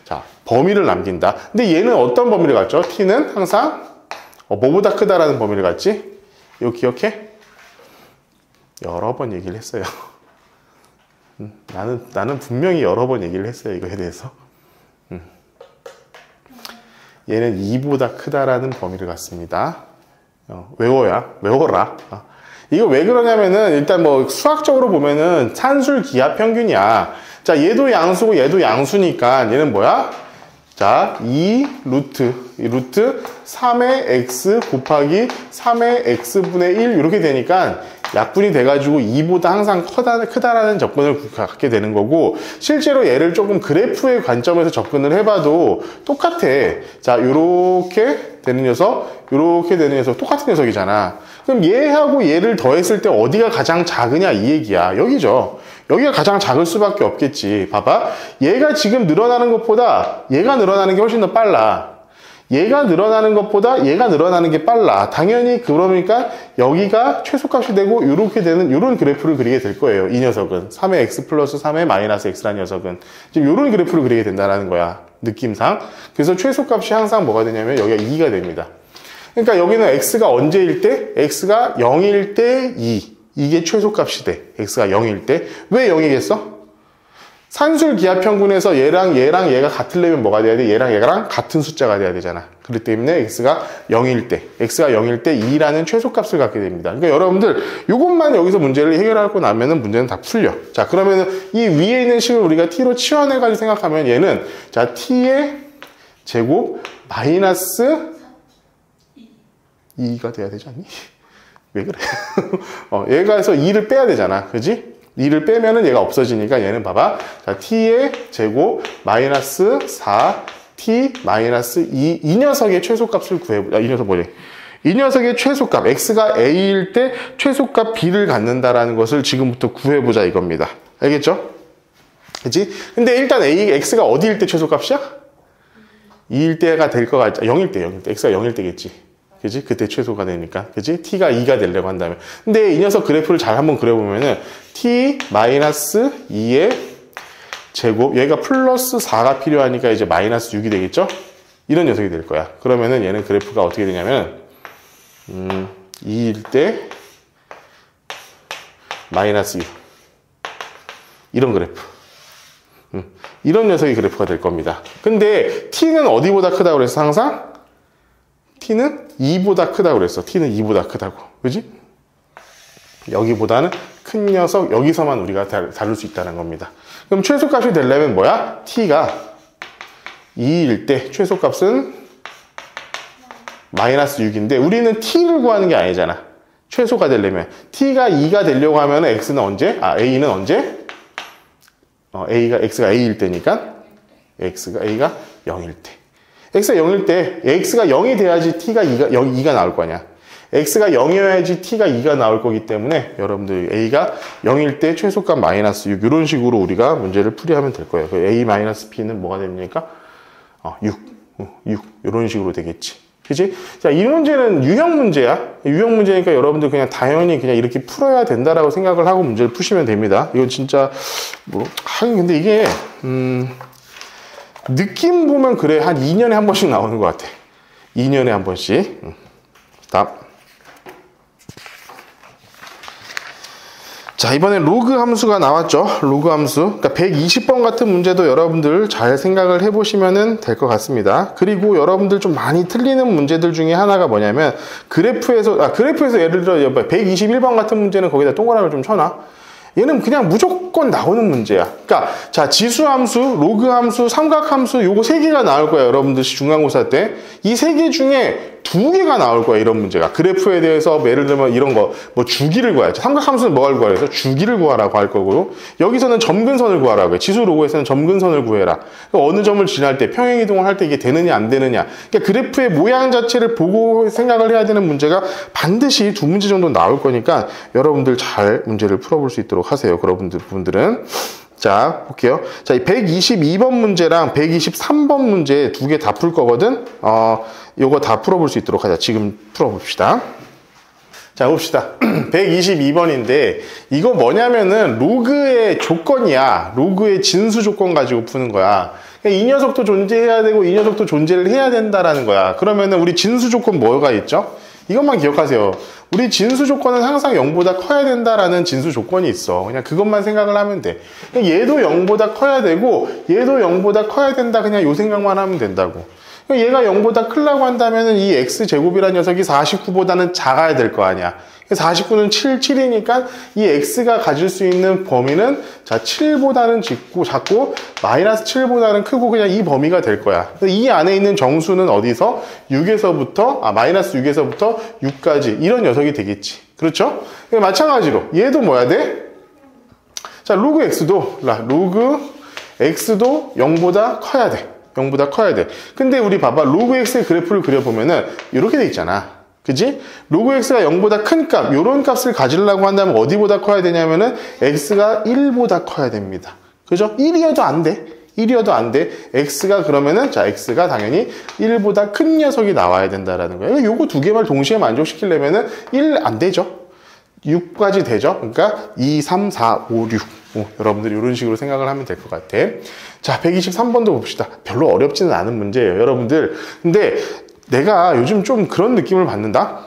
자, 범위를 남긴다. 근데 얘는 어떤 범위를 갖죠? t는 항상 뭐보다 크다라는 범위를 갖지? 이거 기억해? 여러 번 얘기를 했어요. 나는 분명히 여러 번 얘기를 했어요. 이거에 대해서. 얘는 2보다 크다라는 범위를 갖습니다. 외워라. 이거 왜 그러냐면은 일단 뭐 수학적으로 보면은 산술 기하 평균이야. 자, 얘도 양수고 얘도 양수니까 얘는 뭐야? 자, 2 루트 3의 x 곱하기 3의 x분의 1 이렇게 되니까 약분이 돼가지고 2보다 항상 크다라는 접근을 갖게 되는 거고, 실제로 얘를 조금 그래프의 관점에서 접근을 해봐도 똑같아. 자, 요렇게 되는 녀석, 요렇게 되는 녀석 똑같은 녀석이잖아. 그럼 얘하고 얘를 더했을 때 어디가 가장 작으냐 이 얘기야. 여기죠. 여기가 가장 작을 수밖에 없겠지. 봐봐. 얘가 지금 늘어나는 것보다 얘가 늘어나는 게 훨씬 더 빨라. 얘가 늘어나는 것보다 얘가 늘어나는 게 빨라. 당연히 그러니까 여기가 최소값이 되고 이렇게 되는 이런 그래프를 그리게 될 거예요. 이 녀석은 3의 x 플러스 3의 마이너스 x라는 녀석은 지금 이런 그래프를 그리게 된다는 거야. 느낌상. 그래서 최소값이 항상 뭐가 되냐면 여기가 2가 됩니다. 그러니까 여기는 x가 언제일 때? x가 0일 때 2. 이게 최소값이 돼. x가 0일 때. 왜 0이겠어? 산술 기하평균에서 얘랑 얘가 같으려면 뭐가 돼야 돼? 얘랑 얘랑 같은 숫자가 돼야 되잖아. 그렇기 때문에 x가 0일 때 2라는 최소값을 갖게 됩니다. 그러니까 여러분들 이것만 여기서 문제를 해결하고 나면은 문제는 다 풀려. 자, 그러면은 이 위에 있는 식을 우리가 t로 치환해가지고 생각하면 얘는 자, t의 제곱 마이너스 2가 돼야 되지 않니? 왜 그래? 얘가 해서 2를 빼야 되잖아. 그지? 2를 빼면은 얘가 없어지니까 얘는 봐봐. 자, t의 제곱 마이너스 4 t 마이너스 2 녀석의 최소값을 구해보자. 이 녀석 뭐지? 이 녀석의 최소값 x가 a일 때 최소값 b를 갖는다라는 것을 지금부터 구해보자 이겁니다. 알겠죠? 그치? 근데 일단 x가 어디일 때 최소값이야? 2일 때가 될 것 같지? 0일 때. x가 0일 때겠지. 그지? 그때 최소가 되니까. 그지? t가 2가 되려고 한다면. 근데 이 녀석 그래프를 잘 한번 그려보면은 t 마이너스 2의 제곱, 얘가 플러스 4가 필요하니까 이제 마이너스 6이 되겠죠? 이런 녀석이 될 거야. 그러면은 얘는 그래프가 어떻게 되냐면 2일 때 마이너스 6. 이런 그래프. 이런 녀석이 그래프가 될 겁니다. 근데 t는 어디보다 크다고 그랬어? 항상? t는 2보다 크다고 그랬어. t는 2보다 크다고. 그지? 여기보다는 큰 녀석, 여기서만 우리가 다룰 수 있다는 겁니다. 그럼 최소값이 되려면 뭐야? t가 2일 때 최소값은 마이너스 6인데 우리는 t를 구하는 게 아니잖아. 최소가 되려면. t가 2가 되려고 하면 x는 언제? a는 언제? x가 a일 때니까 a가 0일 때. x가 0일 때 x가 0이 돼야지 t가 2가 나올 거 아니야. x가 0이어야지 t가 2가 나올 거기 때문에 여러분들 a가 0일 때 최소값 마이너스 6 이런 식으로 우리가 문제를 풀이하면 될 거예요. a 마이너스 b는 뭐가 됩니까? 6 6 이런 식으로 되겠지. 그치? 자, 이 문제는 유형 문제야. 유형 문제니까 여러분들 그냥 당연히 그냥 이렇게 풀어야 된다라고 생각을 하고 문제를 푸시면 됩니다. 이건 진짜 근데 이게 느낌 보면 그래 한 2년에 한 번씩 나오는 것 같아. 2년에 한 번씩. 다음. 자, 이번에 로그 함수가 나왔죠. 로그 함수. 그러니까 120번 같은 문제도 여러분들 잘 생각을 해보시면 될 것 같습니다. 그리고 여러분들 좀 많이 틀리는 문제들 중에 하나가 뭐냐면 그래프에서 예를 들어 121번 같은 문제는 거기다 동그라미를 좀 쳐놔. 얘는 그냥 무조건 나오는 문제야. 그러니까 자, 지수 함수, 로그 함수, 삼각 함수 요거 3개가 나올 거야. 여러분들 중간고사 때. 이 3개 중에 2개가 나올 거야. 이런 문제가. 그래프에 대해서 예를 들면 이런 거 뭐 주기를 구해야지. 삼각 함수는 뭐를 구하라 해서 주기를 구하라고 할 거고, 여기서는 점근선을 구하라고 해. 지수 로그에서는 점근선을 구해라. 그러니까 어느 점을 지날 때 평행 이동을 할 때 이게 되느냐 안 되느냐. 그러니까 그래프의 모양 자체를 보고 생각을 해야 되는 문제가 반드시 2문제 정도 나올 거니까 여러분들 잘 문제를 풀어볼 수 있도록 하세요. 분들은. 자, 볼게요. 자, 이 122번 문제랑 123번 문제 2개 다 풀 거거든. 요거 다 풀어볼 수 있도록 하자. 지금 풀어봅시다. 자, 봅시다. 122번인데 이거 뭐냐면은 로그의 조건이야. 로그의 진수 조건 가지고 푸는 거야. 이 녀석도 존재해야 되고 이 녀석도 존재를 해야 된다라는 거야. 그러면은 우리 진수 조건 뭐가 있죠? 이것만 기억하세요. 우리 진수 조건은 항상 0보다 커야 된다라는 진수 조건이 있어. 그냥 그것만 생각을 하면 돼. 얘도 0보다 커야 되고 얘도 0보다 커야 된다. 그냥 요 생각만 하면 된다고. 얘가 0보다 크려고 한다면 이 x제곱이라는 녀석이 49보다는 작아야 될 거 아니야. 49는 7이니까 이 x가 가질 수 있는 범위는 자 7보다는 작고 마이너스 7보다는 크고 그냥 이 범위가 될 거야. 이 안에 있는 정수는 어디서? 6에서부터 마이너스 6에서부터 6까지 이런 녀석이 되겠지. 그렇죠? 마찬가지로 얘도 뭐야 돼? 자, 로그 x도 0보다 커야 돼. 0보다 커야 돼. 근데 우리 봐봐. 로그 x의 그래프를 그려보면은 이렇게 돼 있잖아. 그지? 로그 x가 0보다 큰 값, 요런 값을 가지려고 한다면 어디보다 커야 되냐면은 x가 1보다 커야 됩니다. 그죠? 1이어도 안 돼. 1이어도 안 돼. x가 그러면은 자, x가 당연히 1보다 큰 녀석이 나와야 된다라는 거예요. 요거 2개만 동시에 만족시키려면은 1 안 되죠. 6까지 되죠. 그러니까 2, 3, 4, 5, 6. 여러분들이 이런 식으로 생각을 하면 될 것 같아. 자, 123번도 봅시다. 별로 어렵지는 않은 문제예요, 여러분들. 근데 내가 요즘 좀 그런 느낌을 받는다?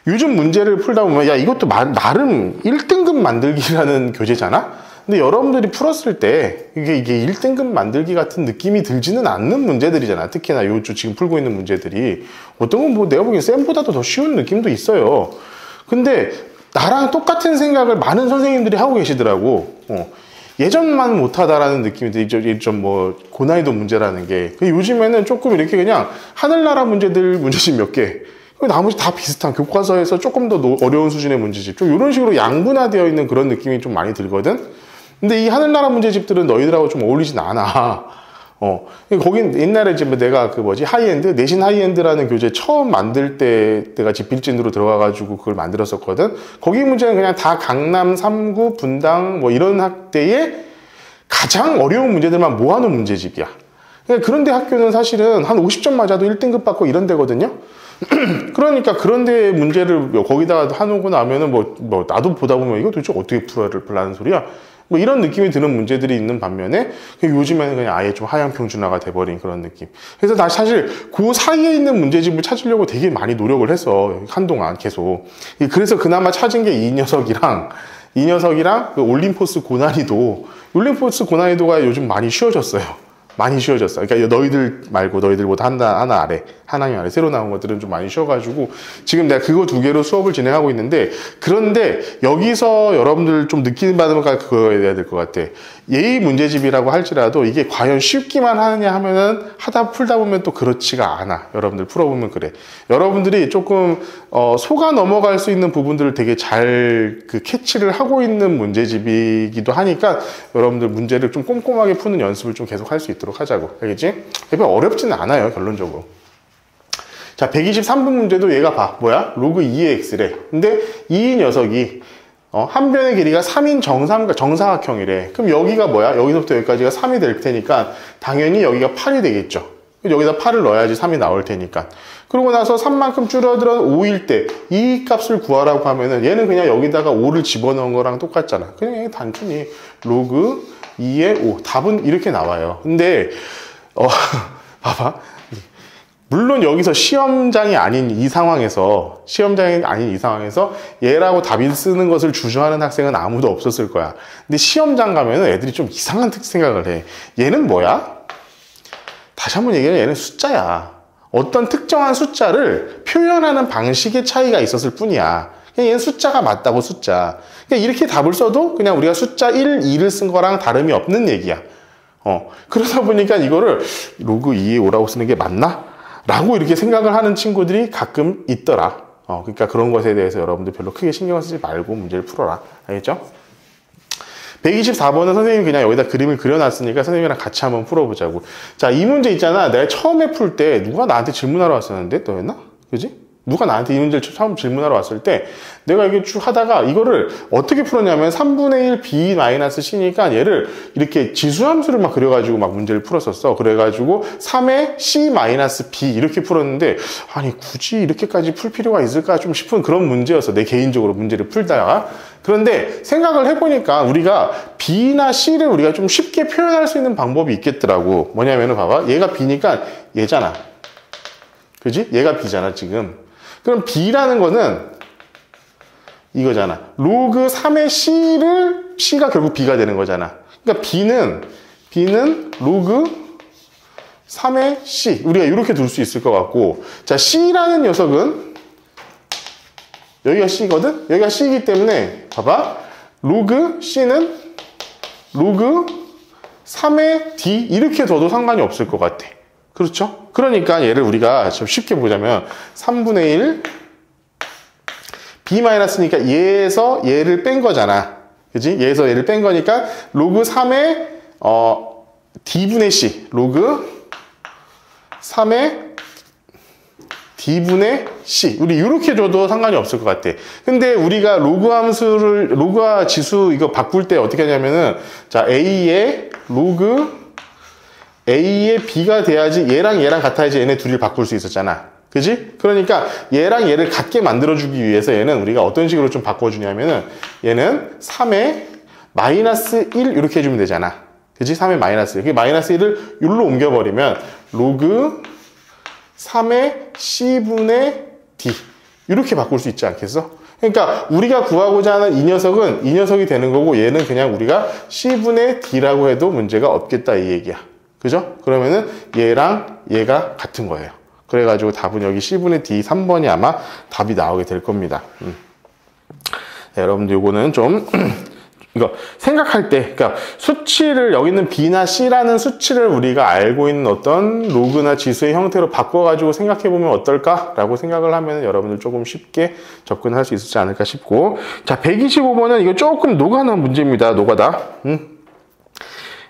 요즘 문제를 풀다 보면, 야, 이것도 나름 1등급 만들기라는 교재잖아? 근데 여러분들이 풀었을 때, 이게 1등급 만들기 같은 느낌이 들지는 않는 문제들이잖아. 특히나 요즘 지금 풀고 있는 문제들이. 어떤 건 뭐 내가 보기엔 쌤보다도 더 쉬운 느낌도 있어요. 근데 나랑 똑같은 생각을 많은 선생님들이 하고 계시더라고. 예전만 못하다라는 느낌이 좀 뭐 고난이도 문제라는 게 요즘에는 조금 이렇게 그냥 하늘나라 문제집 몇 개, 나머지 다 비슷한 교과서에서 조금 더 어려운 수준의 문제집, 좀 이런 식으로 양분화되어 있는 그런 느낌이 좀 많이 들거든. 근데 이 하늘나라 문제집들은 너희들하고 좀 어울리진 않아. 거긴 옛날에 이제 내가 하이엔드, 내신 하이엔드라는 교재 처음 만들 때 내가 집필진으로 들어가가지고 그걸 만들었었거든. 거기 문제는 그냥 다 강남 3구, 분당 뭐 이런 학대의 가장 어려운 문제들만 모아놓은 문제집이야. 그런데 학교는 사실은 한 50점 맞아도 1등급 받고 이런 데거든요. 그러니까 그런데 문제를 거기다가 해놓고 나면은 나도 보다 보면 이거 도대체 어떻게 풀라는 소리야? 뭐 이런 느낌이 드는 문제들이 있는 반면에 요즘에는 그냥 아예 좀 하향 평준화가 돼버린 그런 느낌. 그래서 나 사실 그 사이에 있는 문제집을 찾으려고 되게 많이 노력을 했어. 한동안 계속. 그래서 그나마 찾은 게 이 녀석이랑 그 올림포스 고난이도가 요즘 많이 쉬워졌어요. 많이 쉬워졌어. 그러니까 너희들 말고 너희들보다 하나 아래, 한 학년 아래 새로 나온 것들은 좀 많이 쉬워가지고 지금 내가 그거 2개로 수업을 진행하고 있는데, 그런데 여기서 여러분들 좀 느끼는 바는 그거 해야 될 것 같아. 예의 문제집이라고 할지라도 이게 과연 쉽기만 하느냐 하면은 풀다 보면 또 그렇지가 않아. 여러분들 풀어보면 그래. 여러분들이 조금 속아 넘어갈 수 있는 부분들을 되게 잘 캐치를 하고 있는 문제집이기도 하니까 여러분들 문제를 좀 꼼꼼하게 푸는 연습을 좀 계속 할 수 있도록 하자고. 알겠지? 어렵지는 않아요, 결론적으로. 자, 123번 문제도 얘가 봐. 뭐야? 로그 2의 x래. 근데 이 녀석이 한 변의 길이가 3인 정사각형이래. 그럼 여기가 뭐야? 여기서부터 여기까지가 3이 될 테니까 당연히 여기가 8이 되겠죠. 여기다 8을 넣어야지 3이 나올 테니까. 그러고 나서 3만큼 줄어들어 5일 때 이 값을 구하라고 하면은 얘는 그냥 여기다가 5를 집어넣은 거랑 똑같잖아. 그냥 단순히 로그 2의 5. 답은 이렇게 나와요. 근데 봐봐. 물론 여기서 시험장이 아닌 이 상황에서 얘라고 답을 쓰는 것을 주저하는 학생은 아무도 없었을 거야. 근데 시험장 가면은 애들이 좀 이상한 생각을 해. 얘는 뭐야? 다시 한번 얘기하면 얘는 숫자야. 어떤 특정한 숫자를 표현하는 방식의 차이가 있었을 뿐이야. 그냥 얘는 숫자가 맞다고, 숫자. 그러니까 이렇게 답을 써도 그냥 우리가 숫자 1, 2를 쓴 거랑 다름이 없는 얘기야. 그러다 보니까 이거를 로그 2에 5라고 쓰는 게 맞나? 라고 이렇게 생각을 하는 친구들이 가끔 있더라. 그러니까 그런 것에 대해서 여러분들 별로 크게 신경 쓰지 말고 문제를 풀어라. 알겠죠? 124번은 선생님이 그냥 여기다 그림을 그려놨으니까 선생님이랑 같이 한번 풀어보자고. 자, 이 문제 있잖아. 내가 처음에 풀 때 누가 나한테 질문하러 왔었는데? 너였나? 그지? 누가 나한테 이 문제를 처음 질문하러 왔을 때 내가 이게 쭉 하다가 이거를 어떻게 풀었냐면 3분의 1 b-c니까 얘를 이렇게 지수함수를 막 그려가지고 막 문제를 풀었었어. 그래가지고 3의 c-b 이렇게 풀었는데 아니 굳이 이렇게까지 풀 필요가 있을까 좀 싶은 그런 문제였어. 내 개인적으로 문제를 풀다가. 그런데 생각을 해보니까 우리가 b나 c를 우리가 좀 쉽게 표현할 수 있는 방법이 있겠더라고. 뭐냐면은 봐봐. 얘가 b니까 얘잖아. 그지? 얘가 b잖아 지금. 그럼 b라는 거는 이거잖아. 로그 3의 c가 결국 b가 되는 거잖아. 그러니까 b는 로그 3의 c. 우리가 이렇게 둘 수 있을 것 같고. 자, c라는 녀석은 여기가 c거든? 여기가 c이기 때문에 봐봐. 로그 c는 로그 3의 d 이렇게 둬도 상관이 없을 것 같아. 그렇죠? 그러니까 얘를 우리가 좀 쉽게 보자면 3분의 1 b-니까 얘에서 얘를 뺀 거잖아. 그지? 얘에서 얘를 뺀 거니까 로그 3의 d분의 c 로그 3의 d분의 c 우리 이렇게 줘도 상관이 없을 것 같아. 근데 우리가 로그와 지수 이거 바꿀 때 어떻게 하냐면은 자 a의 로그 a의 b가 돼야지 얘랑 같아야지 얘네 둘이 바꿀 수 있었잖아. 그지? 그러니까 얘랑 얘를 같게 만들어주기 위해서 얘는 우리가 어떤 식으로 좀 바꿔주냐면은 얘는 3의 마이너스 1 이렇게 해주면 되잖아. 그지? 3의 마이너스 1. 그 마이너스 1을 여기로 옮겨버리면 로그 3의 c분의 d 이렇게 바꿀 수 있지 않겠어? 그러니까 우리가 구하고자 하는 이 녀석이 되는 거고 얘는 그냥 우리가 c분의 d라고 해도 문제가 없겠다 이 얘기야. 그죠? 그러면은 얘랑 얘가 같은 거예요. 그래가지고 답은 여기 c분의 d 3번이 아마 답이 나오게 될 겁니다. 네, 여러분들 요거는 좀 이거 생각할 때 그러니까 수치를 여기 있는 b나 c라는 수치를 우리가 알고 있는 어떤 로그나 지수의 형태로 바꿔가지고 생각해보면 어떨까라고 생각을 하면 여러분들 조금 쉽게 접근할 수 있지 않을까 싶고. 자, 125번은 이거 조금 노가다 문제입니다. 노가다.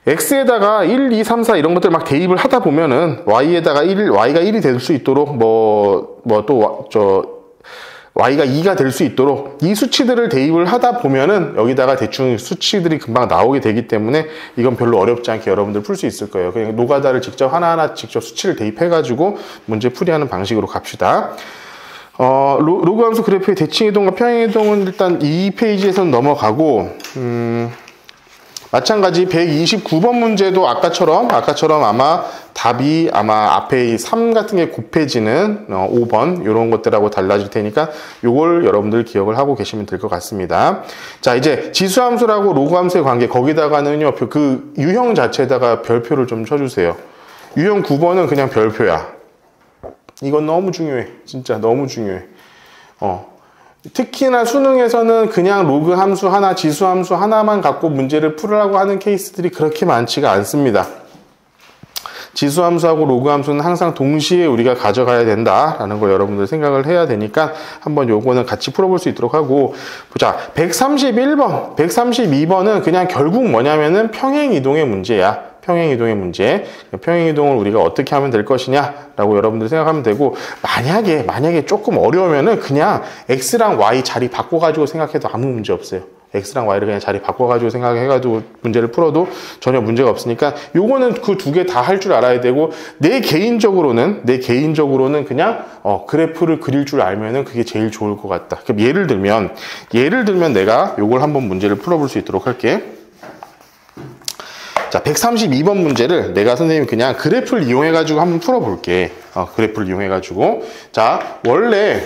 x에다가 1, 2, 3, 4 이런 것들 막 대입을 하다 보면은 y가 1이 될 수 있도록 y가 2가 될 수 있도록 이 수치들을 대입을 하다 보면은 여기다가 대충 수치들이 금방 나오게 되기 때문에 이건 별로 어렵지 않게 여러분들 풀 수 있을 거예요. 그냥 노가다를 직접 하나하나 직접 수치를 대입해가지고 문제 풀이하는 방식으로 갑시다. 로그 함수 그래프의 대칭이동과 평행이동은 일단 이 페이지에서는 넘어가고 마찬가지 129번 문제도 아까처럼 아마 답이 앞에 3 같은 게 곱해지는 5번 이런 것들하고 달라질 테니까 요걸 여러분들 기억을 하고 계시면 될 것 같습니다. 자, 이제 지수함수라고 로그함수의 관계 거기다가는요 그 유형 자체에다가 별표를 좀 쳐주세요. 유형 9번은 그냥 별표야. 이건 너무 중요해. 진짜 너무 중요해. 특히나 수능에서는 그냥 로그 함수 하나, 지수 함수 하나만 갖고 문제를 풀으라고 하는 케이스들이 그렇게 많지가 않습니다. 지수 함수하고 로그 함수는 항상 동시에 우리가 가져가야 된다라는 걸 여러분들 생각을 해야 되니까 한번 요거는 같이 풀어볼 수 있도록 하고. 보자, 131번, 132번은 그냥 결국 뭐냐면은 평행이동의 문제야. 평행이동의 문제. 평행이동을 우리가 어떻게 하면 될 것이냐라고 여러분들 생각하면 되고, 만약에 조금 어려우면은 그냥 x랑 y 자리 바꿔가지고 생각해도 아무 문제 없어요. x랑 y를 그냥 자리 바꿔가지고 생각해가지고 문제를 풀어도 전혀 문제가 없으니까 요거는 그 두 개 다 할 줄 알아야 되고, 내 개인적으로는 그냥 그래프를 그릴 줄 알면은 그게 제일 좋을 것 같다. 그럼 예를 들면 내가 요걸 한번 문제를 풀어볼 수 있도록 할게. 자, 132번 문제를 내가 선생님 그냥 그래프를 이용해가지고 한번 풀어볼게. 그래프를 이용해가지고. 자, 원래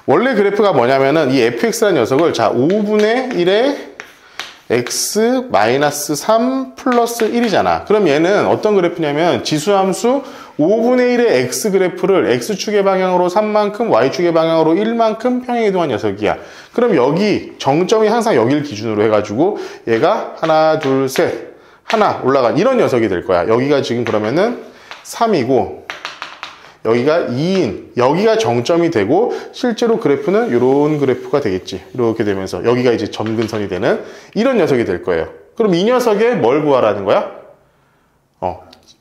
그래프가 뭐냐면은 이 fx라는 녀석을, 자, 5분의 1에 x 마이너스 3 플러스 1이잖아. 그럼 얘는 어떤 그래프냐면 지수함수 5분의 1의 x 그래프를 x축의 방향으로 3만큼, y축의 방향으로 1만큼 평행이동한 녀석이야. 그럼 여기 정점이 항상 여기를 기준으로 해가지고 얘가 하나, 둘, 셋, 하나 올라간 이런 녀석이 될 거야. 여기가 지금 그러면은 3이고 여기가 2인, 여기가 정점이 되고 실제로 그래프는 이런 그래프가 되겠지. 이렇게 되면서 여기가 이제 점근선이 되는 이런 녀석이 될 거예요. 그럼 이 녀석의 뭘 구하라는 거야?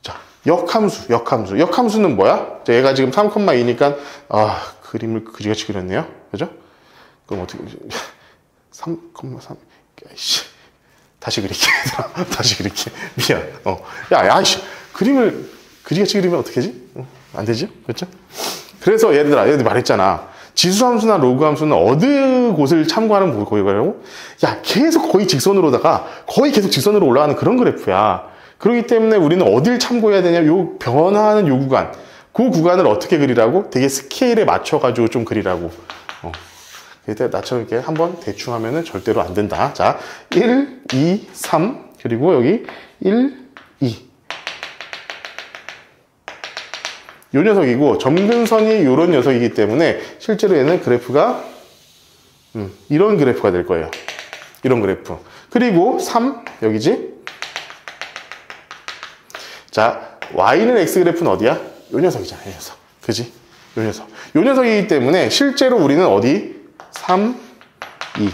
자, 역함수는 뭐야? 자, 얘가 지금 3,2니까 그림을 그지같이 그렸네요. 그죠? 그럼 어떻게 3,3 다시 그릴게. 다시 그릴게. 미안. 그림을 그지같이 그리면 어떻게 하지? 안 되죠? 그렇죠? 그래서 얘들 말했잖아. 지수함수나 로그함수는 어느 곳을 참고하는 거라고? 계속 거의 직선으로다가 거의 계속 직선으로 올라가는 그런 그래프야. 그렇기 때문에 우리는 어딜 참고해야 되냐? 요 변화하는 요 구간. 그 구간을 어떻게 그리라고? 되게 스케일에 맞춰가지고 좀 그리라고. 일단 나처럼 이렇게 한번 대충 하면은 절대로 안 된다. 자, 1, 2, 3. 그리고 여기 1, 2. 요 녀석이고, 점근선이 요런 녀석이기 때문에 실제로 얘는 그래프가 이런 그래프가 될 거예요. 이런 그래프. 그리고 3 여기지. 자, y는 x 그래프는 어디야? 요 녀석이잖아. 요 녀석. 그지? 요 녀석. 요 녀석이기 때문에 실제로 우리는 어디? 3, 2.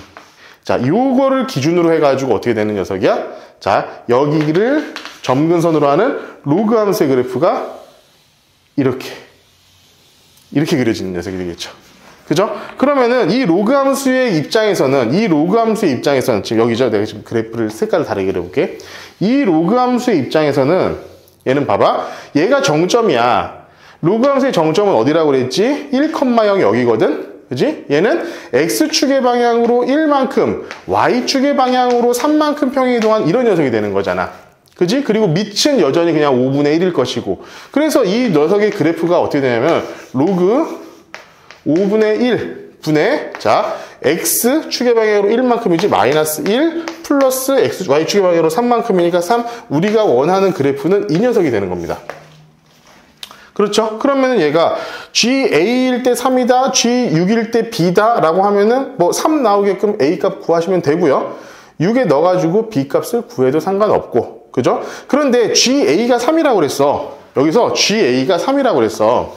자, 요거를 기준으로 해가지고 어떻게 되는 녀석이야? 자, 여기를 점근선으로 하는 로그 함수의 그래프가 이렇게 그려지는 녀석이 되겠죠. 그죠? 그러면은 이 로그 함수의 입장에서는 지금 여기죠. 내가 지금 그래프를 색깔을 다르게 그려볼게. 이 로그 함수의 입장에서는 얘는 봐봐. 얘가 정점이야. 로그 함수의 정점은 어디라고 그랬지? 1,0 여기거든. 그지? 얘는 x축의 방향으로 1만큼, y축의 방향으로 3만큼 평행이동한 이런 녀석이 되는 거잖아. 그지? 그리고 밑은 여전히 그냥 5분의 1일 것이고. 그래서 이 녀석의 그래프가 어떻게 되냐면, 로그 5분의 1 분의, 자, x축의 방향으로 1만큼이지, 마이너스 1 플러스 y축의 방향으로 3만큼이니까 3. 우리가 원하는 그래프는 이 녀석이 되는 겁니다. 그렇죠? 그러면은 얘가 GA일 때 3이다, G6일 때 B다 라고 하면은 뭐 3 나오게끔 A 값 구하시면 되고요. 6에 넣어가지고 B 값을 구해도 상관없고. 그죠? 그런데 GA가 3이라고 그랬어. 여기서 GA가 3이라고 그랬어.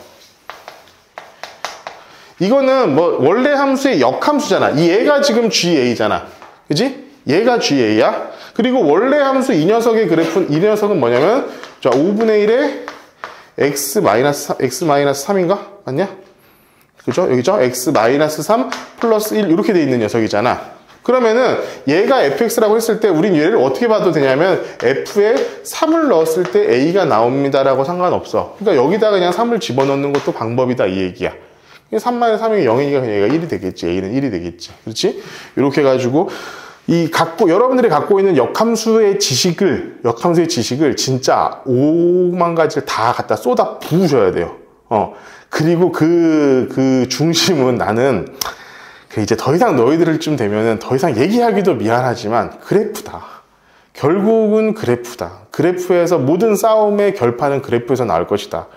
이거는 뭐 원래 함수의 역함수잖아. 이 얘가 지금 GA잖아. 그지? 얘가 GA야. 그리고 원래 함수 이 녀석의 그래프는, 이 녀석은 뭐냐면, 자, 5분의 1에 x-3인가? 맞냐? 그죠? 여기죠? x-3 플러스 1 이렇게 돼 있는 녀석이잖아. 그러면은 얘가 fx라고 했을 때 우린 얘를 어떻게 봐도 되냐면 f에 3을 넣었을 때 a가 나옵니다라고 상관없어. 그러니까 여기다 그냥 3을 집어넣는 것도 방법이다 이 얘기야. 3-3이 0이니까 얘가 1이 되겠지. a는 1이 되겠지. 그렇지? 이렇게 해가지고 여러분들이 갖고 있는 역함수의 지식을 진짜 5만 가지를 다 갖다 쏟아 부으셔야 돼요. 그리고 그 중심은 나는 이제 더 이상 너희들을 쯤 되면은 더 이상 얘기하기도 미안하지만 그래프다. 결국은 그래프다. 그래프에서 모든 싸움의 결판은 그래프에서 나올 것이다.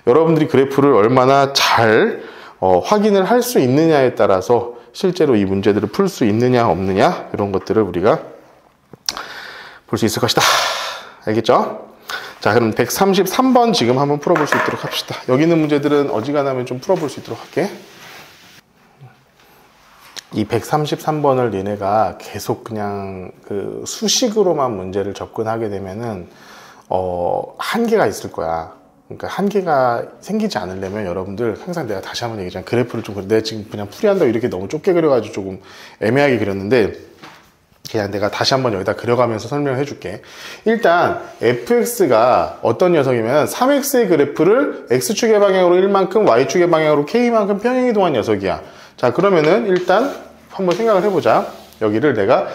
여러분들이 그래프를 얼마나 잘 확인을 할 수 있느냐에 따라서 실제로 이 문제들을 풀 수 있느냐 없느냐 이런 것들을 우리가 볼 수 있을 것이다. 알겠죠? 자, 그럼 133번 지금 한번 풀어볼 수 있도록 합시다. 여기 있는 문제들은 어지간하면 좀 풀어볼 수 있도록 할게. 이 133번을 얘네가 계속 그냥 그 수식으로만 문제를 접근하게 되면은 한계가 있을 거야. 그러니까 한계가 생기지 않으려면 여러분들 항상 내가 다시 한번 얘기하잖아. 그래프를 좀 내가 지금 그냥 풀이한다고 이렇게 너무 좁게 그려가지고 조금 애매하게 그렸는데 그냥 내가 다시 한번 여기다 그려가면서 설명을 해줄게. 일단 fx가 어떤 녀석이면 3x의 그래프를 x축의 방향으로 1만큼 y축의 방향으로 k만큼 평행이동한 녀석이야. 자, 그러면은 일단 한번 생각을 해보자. 여기를 내가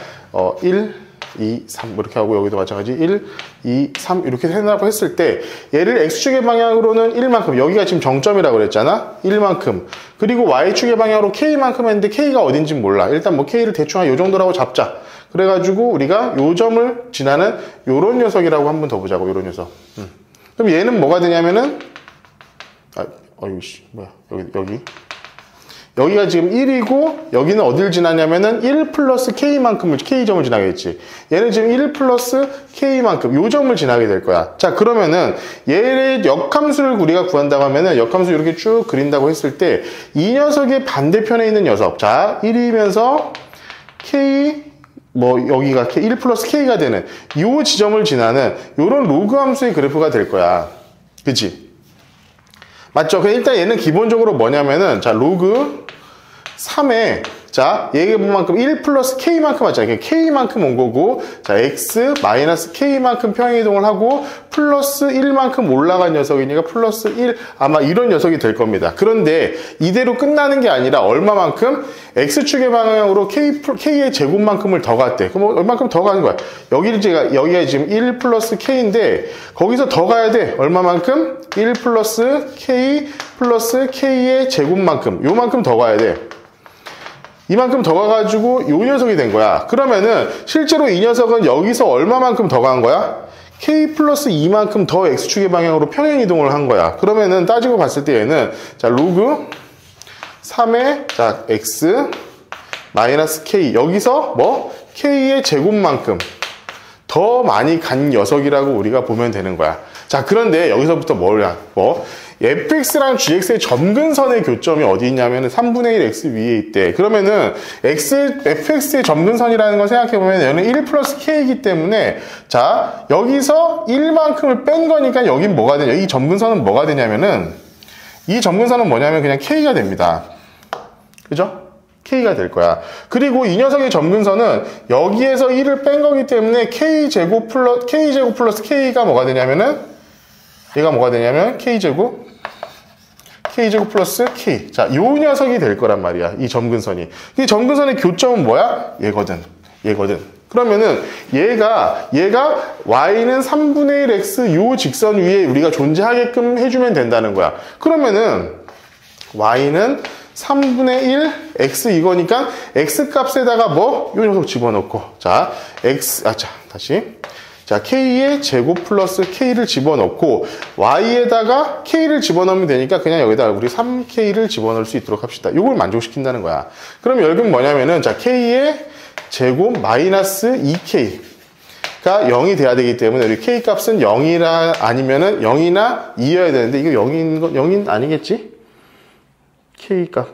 1, 2, 3 이렇게 하고 여기도 마찬가지 1, 2, 3 이렇게 해놓고 했을 때 얘를 x축의 방향으로는 1만큼, 여기가 지금 정점이라고 그랬잖아. 1만큼. 그리고 y축의 방향으로 k만큼 했는데 k가 어딘지 몰라. 일단 뭐 k를 대충 한 요 정도라고 잡자. 그래가지고 우리가 요 점을 지나는 요런 녀석이라고 한번 더 보자고. 요런 녀석. 그럼 얘는 뭐가 되냐면은 뭐야 여기가 지금 1이고 여기는 어딜 지나냐면은 1 플러스 k만큼을 k점을 지나겠지. 얘는 지금 1 플러스 k만큼 요 점을 지나게 될 거야. 자, 그러면은 얘의 역함수를 우리가 구한다고 하면은 역함수 이렇게 쭉 그린다고 했을 때 이 녀석의 반대편에 있는 녀석, 자 1이면서 k 여기가 1 플러스 k가 되는 이 지점을 지나는 요런 로그 함수의 그래프가 될 거야. 그치? 맞죠? 일단 얘는 기본적으로 뭐냐면은, 자, 로그 3에, 자, 얘가 본 만큼 1 플러스 k만큼 왔잖아요. k만큼 온 거고, 자, x 마이너스 k만큼 평행이동을 하고, 플러스 1만큼 올라간 녀석이니까 플러스 1, 아마 이런 녀석이 될 겁니다. 그런데 이대로 끝나는 게 아니라 얼마만큼? x축의 방향으로 k의 제곱만큼을 더 갔대. 그럼 얼마만큼 더 가는 거야? 여기가 지금 1 플러스 k인데, 거기서 더 가야 돼. 얼마만큼? 1 플러스 k 플러스 k의 제곱만큼. 요만큼 더 가야 돼. 이만큼 더 가가지고 요 녀석이 된 거야. 그러면은 실제로 이 녀석은 여기서 얼마만큼 더 간 거야? k 플러스 2만큼 더 x축의 방향으로 평행 이동을 한 거야. 그러면은 따지고 봤을 때 얘는, 자, 로그 3의, 자, x 마이너스 k, 여기서 k의 제곱만큼 더 많이 간 녀석이라고 우리가 보면 되는 거야. 자, 그런데 여기서부터 fx랑 gx의 점근선의 교점이 어디 있냐면 3분의 1 x 위에 있대. 그러면은 fx의 점근선이라는 걸 생각해보면 얘는 1 플러스 k이기 때문에, 자, 여기서 1만큼을 뺀 거니까 여긴 뭐가 되냐, 이 점근선은 뭐가 되냐면은, 이 점근선은 뭐냐면 그냥 k가 됩니다. 그죠? k가 될 거야. 그리고 이 녀석의 점근선은 여기에서 1을 뺀 거기 때문에 k제곱 플러스 k가 뭐가 되냐면은, 얘가 뭐가 되냐면 k제곱 플러스 k. 자, 요 녀석이 될 거란 말이야. 이 점근선이. 이 점근선의 교점은 뭐야? 얘거든. 그러면은 얘가 y는 3분의 1 x 요 직선 위에 우리가 존재하게끔 해주면 된다는 거야. 그러면은 y는 3분의 1 x 이거니까 x 값에다가 요 녀석 집어넣고, 자, 자, k의 제곱 플러스 k를 집어넣고 y에다가 k를 집어넣으면 되니까 그냥 여기다 우리 3k를 집어넣을 수 있도록 합시다. 이걸 만족시킨다는 거야. 그럼 여기는 뭐냐면은, 자, k의 제곱 마이너스 2k가 0이 돼야 되기 때문에 우리 k 값은 0이나 아니면은 0이나 2여야 되는데, 이거 0인 아니겠지? k 값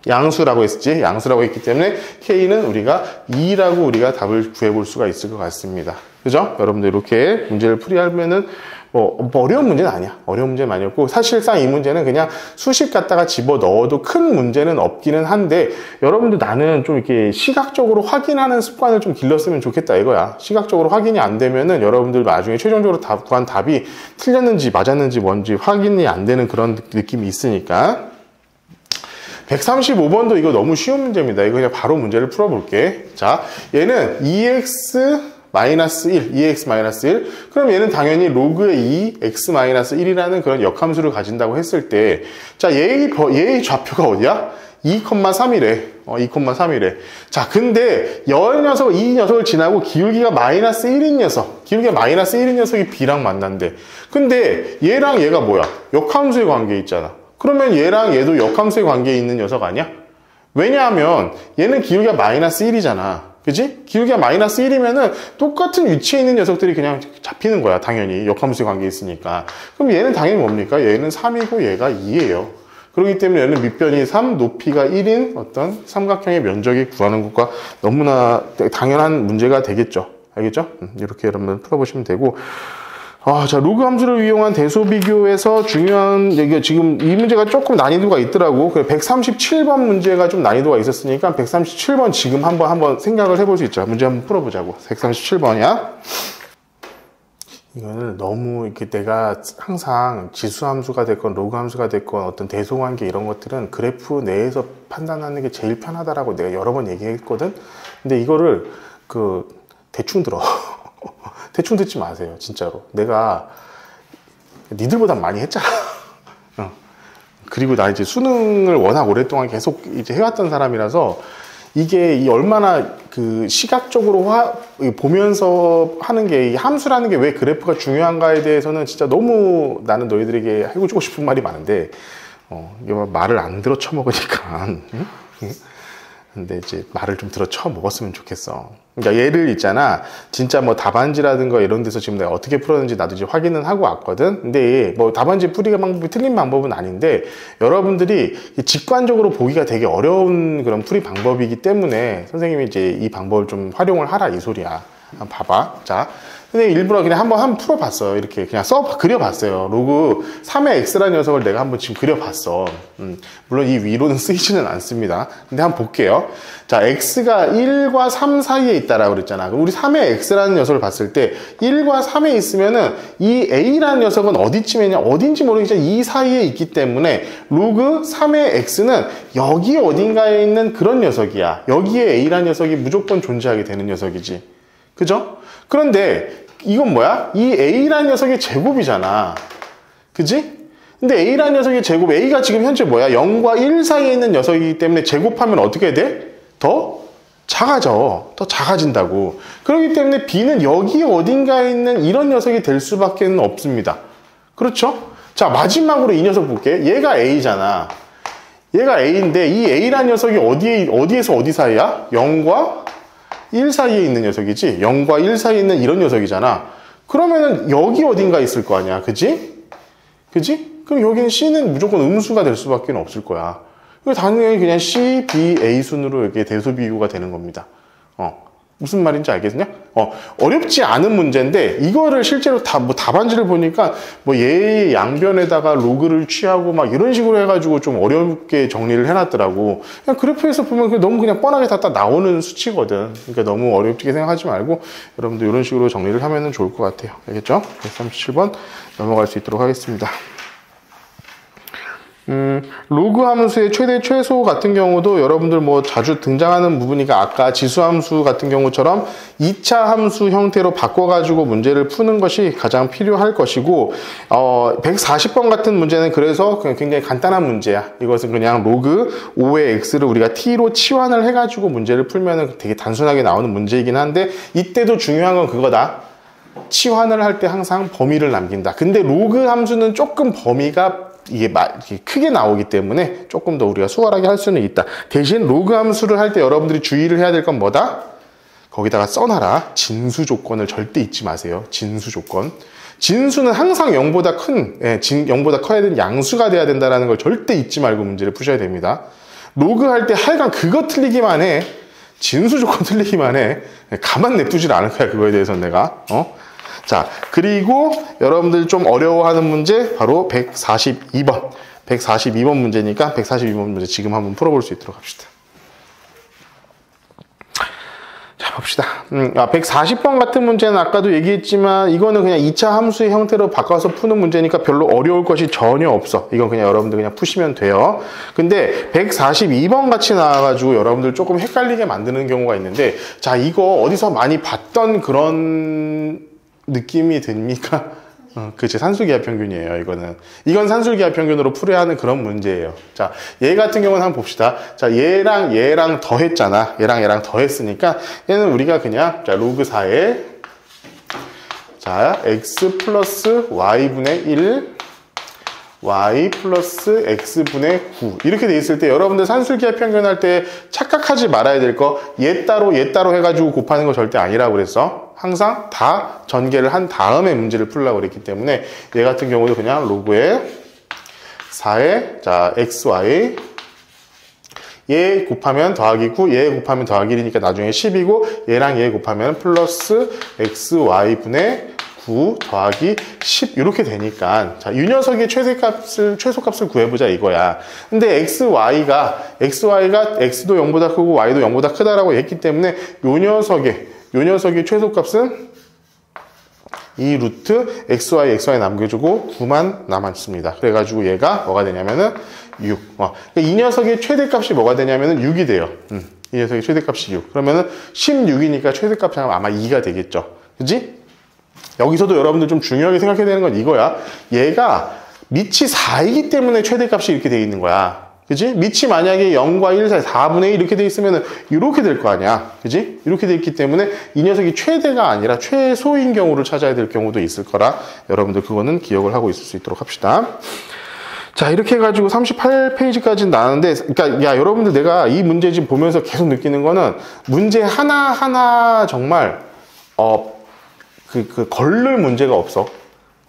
양수라고 했었지. 양수라고 했기 때문에 k는 우리가 2라고 우리가 답을 구해볼 수가 있을 것 같습니다. 그죠? 여러분들 이렇게 문제를 풀이하면은 어려운 문제는 아니야. 어려운 문제는 아니었고, 사실상 이 문제는 그냥 수식 갖다가 집어 넣어도 큰 문제는 없기는 한데, 여러분들 나는 좀 이렇게 시각적으로 확인하는 습관을 좀 길렀으면 좋겠다 이거야. 시각적으로 확인이 안 되면은 여러분들 나중에 최종적으로 구한 답이 틀렸는지 맞았는지 뭔지 확인이 안 되는 그런 느낌이 있으니까. 135번도 이거 너무 쉬운 문제입니다. 이거 그냥 바로 문제를 풀어볼게. 자, 얘는 2x 마이너스 1, 2x 마이너스 1. 그럼 얘는 당연히 로그의 2x 마이너스 1이라는 그런 역함수를 가진다고 했을 때, 자, 얘의 좌표가 어디야? 2,3이래. 2,3이래. 자, 근데 이 녀석을 지나고 기울기가 마이너스 1인 녀석, 기울기가 마이너스 1인 녀석이 b랑 만난대. 근데 얘랑 얘가 뭐야? 역함수의 관계에 있잖아. 그러면 얘랑 얘도 역함수의 관계에 있는 녀석 아니야? 왜냐하면 얘는 기울기가 마이너스 1이잖아. 그치? 기울기가 마이너스 1이면은 똑같은 위치에 있는 녀석들이 그냥 잡히는 거야. 당연히 역함수의 관계에 있으니까. 그럼 얘는 당연히 뭡니까? 얘는 3이고 얘가 2예요. 그렇기 때문에 얘는 밑변이 3, 높이가 1인 어떤 삼각형의 면적이 구하는 것과 너무나 당연한 문제가 되겠죠. 알겠죠? 이렇게 여러분 풀어보시면 되고, 자, 로그 함수를 이용한 대소 비교에서 중요한, 이게 지금 이 문제가 조금 난이도가 있더라고. 그래, 137번 문제가 좀 난이도가 있었으니까 137번 지금 한번 생각을 해볼 수 있죠. 문제 한번 풀어보자고. 137번이야. 이거는 너무 이렇게 내가 항상 지수 함수가 됐건 로그 함수가 됐건 어떤 대소 관계 이런 것들은 그래프 내에서 판단하는 게 제일 편하다라고 내가 여러 번 얘기했거든. 근데 이거를 대충 들어. 대충 듣지 마세요, 진짜로. 내가 니들보다 많이 했잖아. 그리고 나 이제 수능을 워낙 오랫동안 계속 이제 해왔던 사람이라서 이게 얼마나 시각적으로 보면서 하는 게, 이 함수라는 게 왜 그래프가 중요한가에 대해서는 진짜 너무 나는 너희들에게 해주고 싶은 말이 많은데, 말을 안 들어 쳐먹으니까. 응? 근데 이제 말을 좀 들어 쳐먹었으면 좋겠어. 그러니까 예를 있잖아. 진짜 뭐 답안지라든가 이런 데서 지금 내가 어떻게 풀었는지 나도 이제 확인은 하고 왔거든. 근데 뭐 답안지 풀이가 방법이 틀린 방법은 아닌데, 여러분들이 직관적으로 보기가 되게 어려운 그런 풀이 방법이기 때문에 선생님이 이제 이 방법을 좀 활용을 하라, 이 소리야. 한번 봐봐. 자. 근데 일부러 그냥 한번 풀어봤어요. 이렇게 그냥 그려봤어요. 로그 3의 x라는 녀석을 내가 한번 지금 그려봤어. 물론 이 위로는 쓰이지는 않습니다. 근데 한번 볼게요. 자, x가 1과 3 사이에 있다라고 그랬잖아. 그럼 우리 3의 x라는 녀석을 봤을 때 1과 3에 있으면은 이 a라는 녀석은 어디쯤에 있냐, 어딘지 모르겠지만 이 사이에 있기 때문에 로그 3의 x는 여기 어딘가에 있는 그런 녀석이야. 여기에 a라는 녀석이 무조건 존재하게 되는 녀석이지. 그죠? 그런데 이건 뭐야? 이 a라는 녀석의 제곱이잖아. 그지? 근데 a라는 녀석의 제곱, a가 지금 현재 뭐야? 0과 1 사이에 있는 녀석이기 때문에 제곱하면 어떻게 돼? 더 작아져. 더 작아진다고. 그렇기 때문에 b는 여기 어딘가에 있는 이런 녀석이 될 수밖에 없습니다. 그렇죠? 자, 마지막으로 이 녀석 볼게. 얘가 a잖아. 얘가 a인데 이 a라는 녀석이 어디에서 어디 사이야? 0과 1 사이에 있는 녀석이지. 0과 1 사이에 있는 이런 녀석이잖아. 그러면은 여기 어딘가 있을 거 아니야. 그지? 그지? 그럼 여기는 C는 무조건 음수가 될 수밖에 없을 거야. 당연히 그냥 C, B, A 순으로 이렇게 대소 비교가 되는 겁니다. 무슨 말인지 알겠냐? 어렵지 않은 문제인데, 이거를 실제로 답안지를 보니까, 얘의 양변에다가 로그를 취하고 막 이런 식으로 해가지고 좀 어렵게 정리를 해놨더라고. 그냥 그래프에서 보면 너무 그냥 뻔하게 다 나오는 수치거든. 그러니까 너무 어렵게 생각하지 말고, 여러분도 이런 식으로 정리를 하면 좋을 것 같아요. 알겠죠? 137번 넘어갈 수 있도록 하겠습니다. 로그 함수의 최대 최소 같은 경우도 여러분들 자주 등장하는 부분이니까 아까 지수 함수 같은 경우처럼 2차 함수 형태로 바꿔가지고 문제를 푸는 것이 가장 필요할 것이고, 140번 같은 문제는 그래서 굉장히 간단한 문제야. 이것은 그냥 로그 5의 x를 우리가 t로 치환을 해가지고 문제를 풀면 되게 단순하게 나오는 문제이긴 한데, 이때도 중요한 건 그거다. 치환을 할 때 항상 범위를 남긴다. 근데 로그 함수는 조금 범위가 이게 크게 나오기 때문에 조금 더 우리가 수월하게 할 수는 있다. 대신 로그 함수를 할 때 여러분들이 주의를 해야 될 건 뭐다? 거기다가 써놔라. 진수 조건을 절대 잊지 마세요. 진수 조건. 진수는 항상 0보다 0보다 커야 되는 양수가 돼야 된다는 걸 절대 잊지 말고 문제를 푸셔야 됩니다. 로그 할 때 하여간 그거 틀리기만 해. 진수 조건 틀리기만 해. 가만 냅두질 않을 거야. 그거에 대해서는 내가. 자, 그리고 여러분들 좀 어려워하는 문제 바로 142번. 142번 문제니까 142번 문제 지금 한번 풀어볼 수 있도록 합시다. 자, 봅시다. 140번 같은 문제는 아까도 얘기했지만 이거는 그냥 2차 함수의 형태로 바꿔서 푸는 문제니까 별로 어려울 것이 전혀 없어. 이건 그냥 여러분들 그냥 푸시면 돼요. 근데 142번 같이 나와가지고 여러분들 조금 헷갈리게 만드는 경우가 있는데, 자, 이거 어디서 많이 봤던 그런 느낌이 듭니까? 그치, 산술기하평균이에요, 이거는. 이건 산술기하평균으로 풀어야 하는 그런 문제예요. 자, 얘 같은 경우는 한번 봅시다. 자, 얘랑 더했잖아. 얘랑 더했으니까, 얘는 우리가 그냥, 자, 로그 4에, 자, x 플러스 y분의 1, y 플러스 x분의 9. 이렇게 돼 있을 때 여러분들 산술기하평균 할 때 착각하지 말아야 될 거, 얘 따로 해가지고 곱하는 거 절대 아니라고 그랬어. 항상 다 전개를 한 다음에 문제를 풀려고 그랬기 때문에 얘 같은 경우도 그냥 로그에 4에 자 xy 얘 곱하면 더하기 9, 얘 곱하면 더하기 1이니까 나중에 10이고, 얘랑 얘 곱하면 플러스 xy분의 9 더하기 10 이렇게 되니까 자, 이 녀석의 최소값을 구해보자 이거야. 근데 xy가 x도 0보다 크고 y도 0보다 크다라고 했기 때문에 요 녀석의 최소값은 이 루트 xy 남겨주고 9만 남았습니다. 그래가지고 얘가 뭐가 되냐면은 6. 이 녀석의 최대값이 뭐가 되냐면은 6이 돼요. 이 녀석의 최대값이 6. 그러면은 16이니까 최대값이 아마 2가 되겠죠. 그지? 여기서도 여러분들 좀 중요하게 생각해야 되는 건 이거야. 얘가 밑이 4이기 때문에 최대값이 이렇게 돼 있는 거야. 그지? 밑이 만약에 0과 1 사이 4분의 1 이렇게 돼 있으면 이렇게 될 거 아니야. 그지? 이렇게 돼 있기 때문에 이 녀석이 최대가 아니라 최소인 경우를 찾아야 될 경우도 있을 거라 여러분들 그거는 기억을 하고 있을 수 있도록 합시다. 자, 이렇게 해가지고 38페이지까지 나왔는데, 그러니까, 야, 여러분들 내가 이 문제 지금 보면서 계속 느끼는 거는 문제 하나하나 정말, 걸릴 문제가 없어.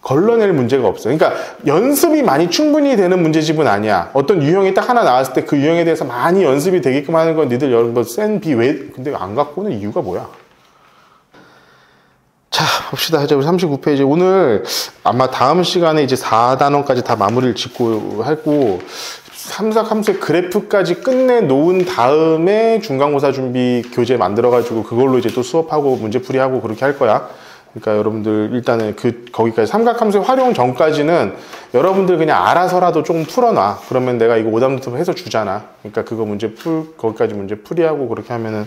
걸러낼 문제가 없어. 그러니까 연습이 많이 충분히 되는 문제집은 아니야. 어떤 유형이 딱 하나 나왔을 때 그 유형에 대해서 많이 연습이 되게끔 하는 건 니들 여러분 센 비 왜 근데 안 갖고 오는 이유가 뭐야? 자, 봅시다. 이제 우리 39페이지. 오늘 아마 다음 시간에 이제 4단원까지 다 마무리를 짓고 하고 함수의 그래프까지 끝내 놓은 다음에 중간고사 준비 교재 만들어가지고 그걸로 이제 또 수업하고 문제풀이하고 그렇게 할 거야. 그러니까 여러분들 일단은 거기까지 삼각함수의 활용 전까지는 여러분들 그냥 알아서라도 조금 풀어놔. 그러면 내가 이거 오답노트 해서 주잖아. 그러니까 그거 거기까지 문제 풀이하고 그렇게 하면은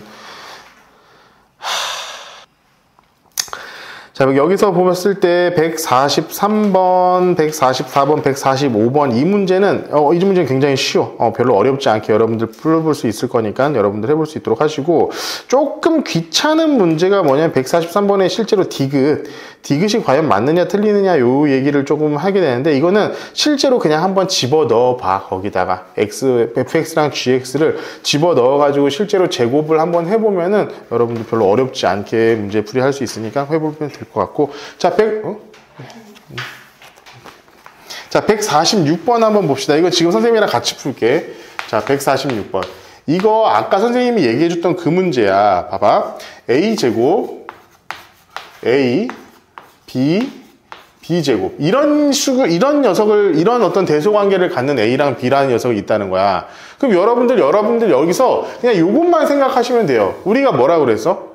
자, 여기서 보았을 때 143번, 144번, 145번 이 문제는 이 문제는 굉장히 쉬워. 별로 어렵지 않게 여러분들 풀어볼 수 있을 거니까 여러분들 해볼 수 있도록 하시고 조금 귀찮은 문제가 뭐냐면 143번에 실제로 디귿이 과연 맞느냐 틀리느냐 요 얘기를 조금 하게 되는데 이거는 실제로 그냥 한번 집어넣어 봐. 거기다가 fx랑 gx를 집어넣어 가지고 실제로 제곱을 한번 해보면은 여러분들 별로 어렵지 않게 문제 풀이할 수 있으니까 해보면 될 것 같고 자 146번 한번 봅시다. 이거 지금 선생님이랑 같이 풀게. 자 146번 이거 아까 선생님이 얘기해줬던 그 문제야. 봐봐 a제곱 a b제곱 이런 녀석을 이런 어떤 대소관계를 갖는 a랑 b라는 녀석이 있다는 거야. 그럼 여러분들 여기서 그냥 이것만 생각하시면 돼요. 우리가 뭐라 그랬어?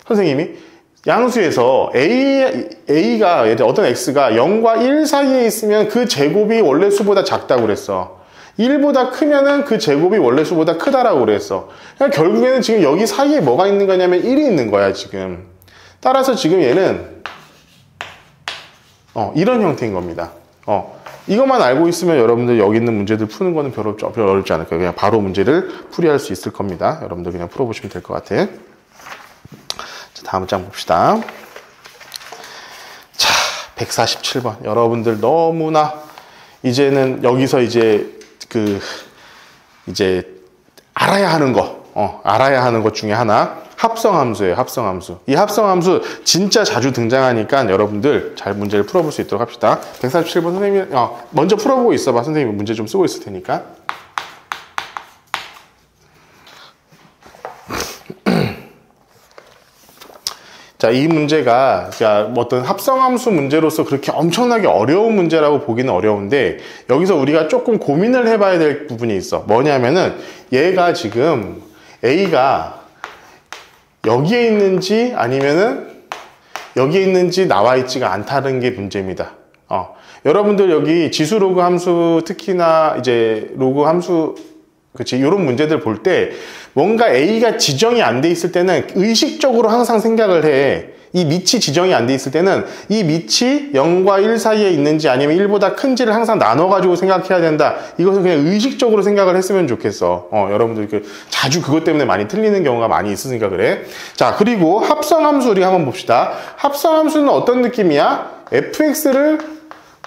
선생님이 양수에서 a가 어떤 x가 0과 1 사이에 있으면 그 제곱이 원래 수보다 작다고 그랬어. 1보다 크면은 그 제곱이 원래 수보다 크다라고 그랬어. 그러니까 결국에는 지금 여기 사이에 뭐가 있는 거냐면 1이 있는 거야 지금. 따라서 지금 얘는 이런 형태인 겁니다. 이것만 알고 있으면 여러분들 여기 있는 문제들 푸는 거는 별로 어렵지 않을 거예요. 그냥 바로 문제를 풀이할 수 있을 겁니다. 여러분들 그냥 풀어보시면 될 것 같아. 다음 장 봅시다. 자, 147번. 여러분들 너무나 이제는 여기서 이제 알아야 하는 것 중에 하나 합성함수예요. 합성함수. 이 합성함수 진짜 자주 등장하니까 여러분들 잘 문제를 풀어볼 수 있도록 합시다. 147번 선생님 먼저 풀어보고 있어봐. 선생님이 문제 좀 쓰고 있을 테니까. 자, 이 문제가 어떤 합성함수 문제로서 그렇게 엄청나게 어려운 문제라고 보기는 어려운데 여기서 우리가 조금 고민을 해봐야 될 부분이 있어. 뭐냐면은 얘가 지금 A가 여기에 있는지 아니면은 여기에 있는지 나와 있지가 않다는 게 문제입니다. 여러분들 여기 지수 로그 함수 특히나 이제 로그 함수 이런 문제들 볼 때 뭔가 A가 지정이 안 돼 있을 때는 의식적으로 항상 생각을 해. 이 밑이 지정이 안 돼 있을 때는 이 밑이 0과 1 사이에 있는지 아니면 1보다 큰지를 항상 나눠가지고 생각해야 된다. 이것은 그냥 의식적으로 생각을 했으면 좋겠어. 여러분들 자주 그것 때문에 많이 틀리는 경우가 많이 있으니까 그래. 자, 그리고 합성함수 우리가 한번 봅시다. 합성함수는 어떤 느낌이야? fx를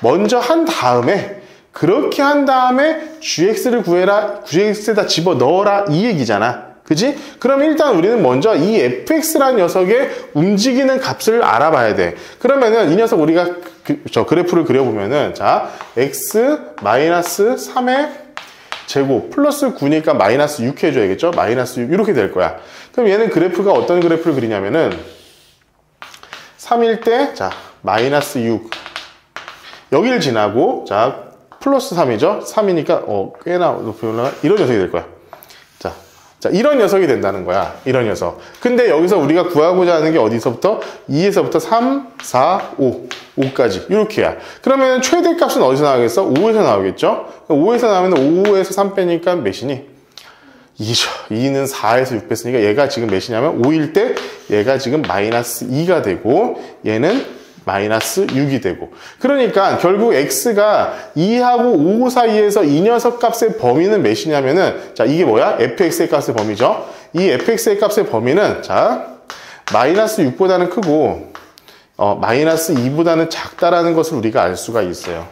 먼저 한 다음에 그렇게 한 다음에 gx를 구해라, gx에다 집어넣어라 이 얘기잖아. 그지? 그럼 일단 우리는 먼저 이 fx라는 녀석의 움직이는 값을 알아봐야 돼. 그러면은 이 녀석 우리가 그래프를 그려보면은 자 x-3의 제곱 플러스 9니까 마이너스 6 해줘야겠죠? 마이너스 6 이렇게 될 거야. 그럼 얘는 그래프가 어떤 그래프를 그리냐면은 3일 때 자 마이너스 6 여기를 지나고 자 플러스 3이죠. 3이니까 꽤나 높이 올라가 이런 녀석이 될 거야. 자, 이런 녀석이 된다는 거야. 이런 녀석. 근데 여기서 우리가 구하고자 하는 게 어디서부터? 2에서부터 3, 4, 5. 5까지. 이렇게야. 그러면 최대값은 어디서 나오겠어? 5에서 나오겠죠? 5에서 나오면 5에서 3 빼니까 몇이니? 2죠. 2는 4에서 6 뺐으니까 얘가 지금 몇이냐면 5일 때 얘가 지금 마이너스 2가 되고 얘는 마이너스 6이 되고 그러니까 결국 x가 2하고 5 사이에서 이 녀석 값의 범위는 몇이냐면은 자 이게 뭐야? fx의 값의 범위죠. 이 fx의 값의 범위는 자 마이너스 6보다는 크고 마이너스 2보다는 작다라는 것을 우리가 알 수가 있어요.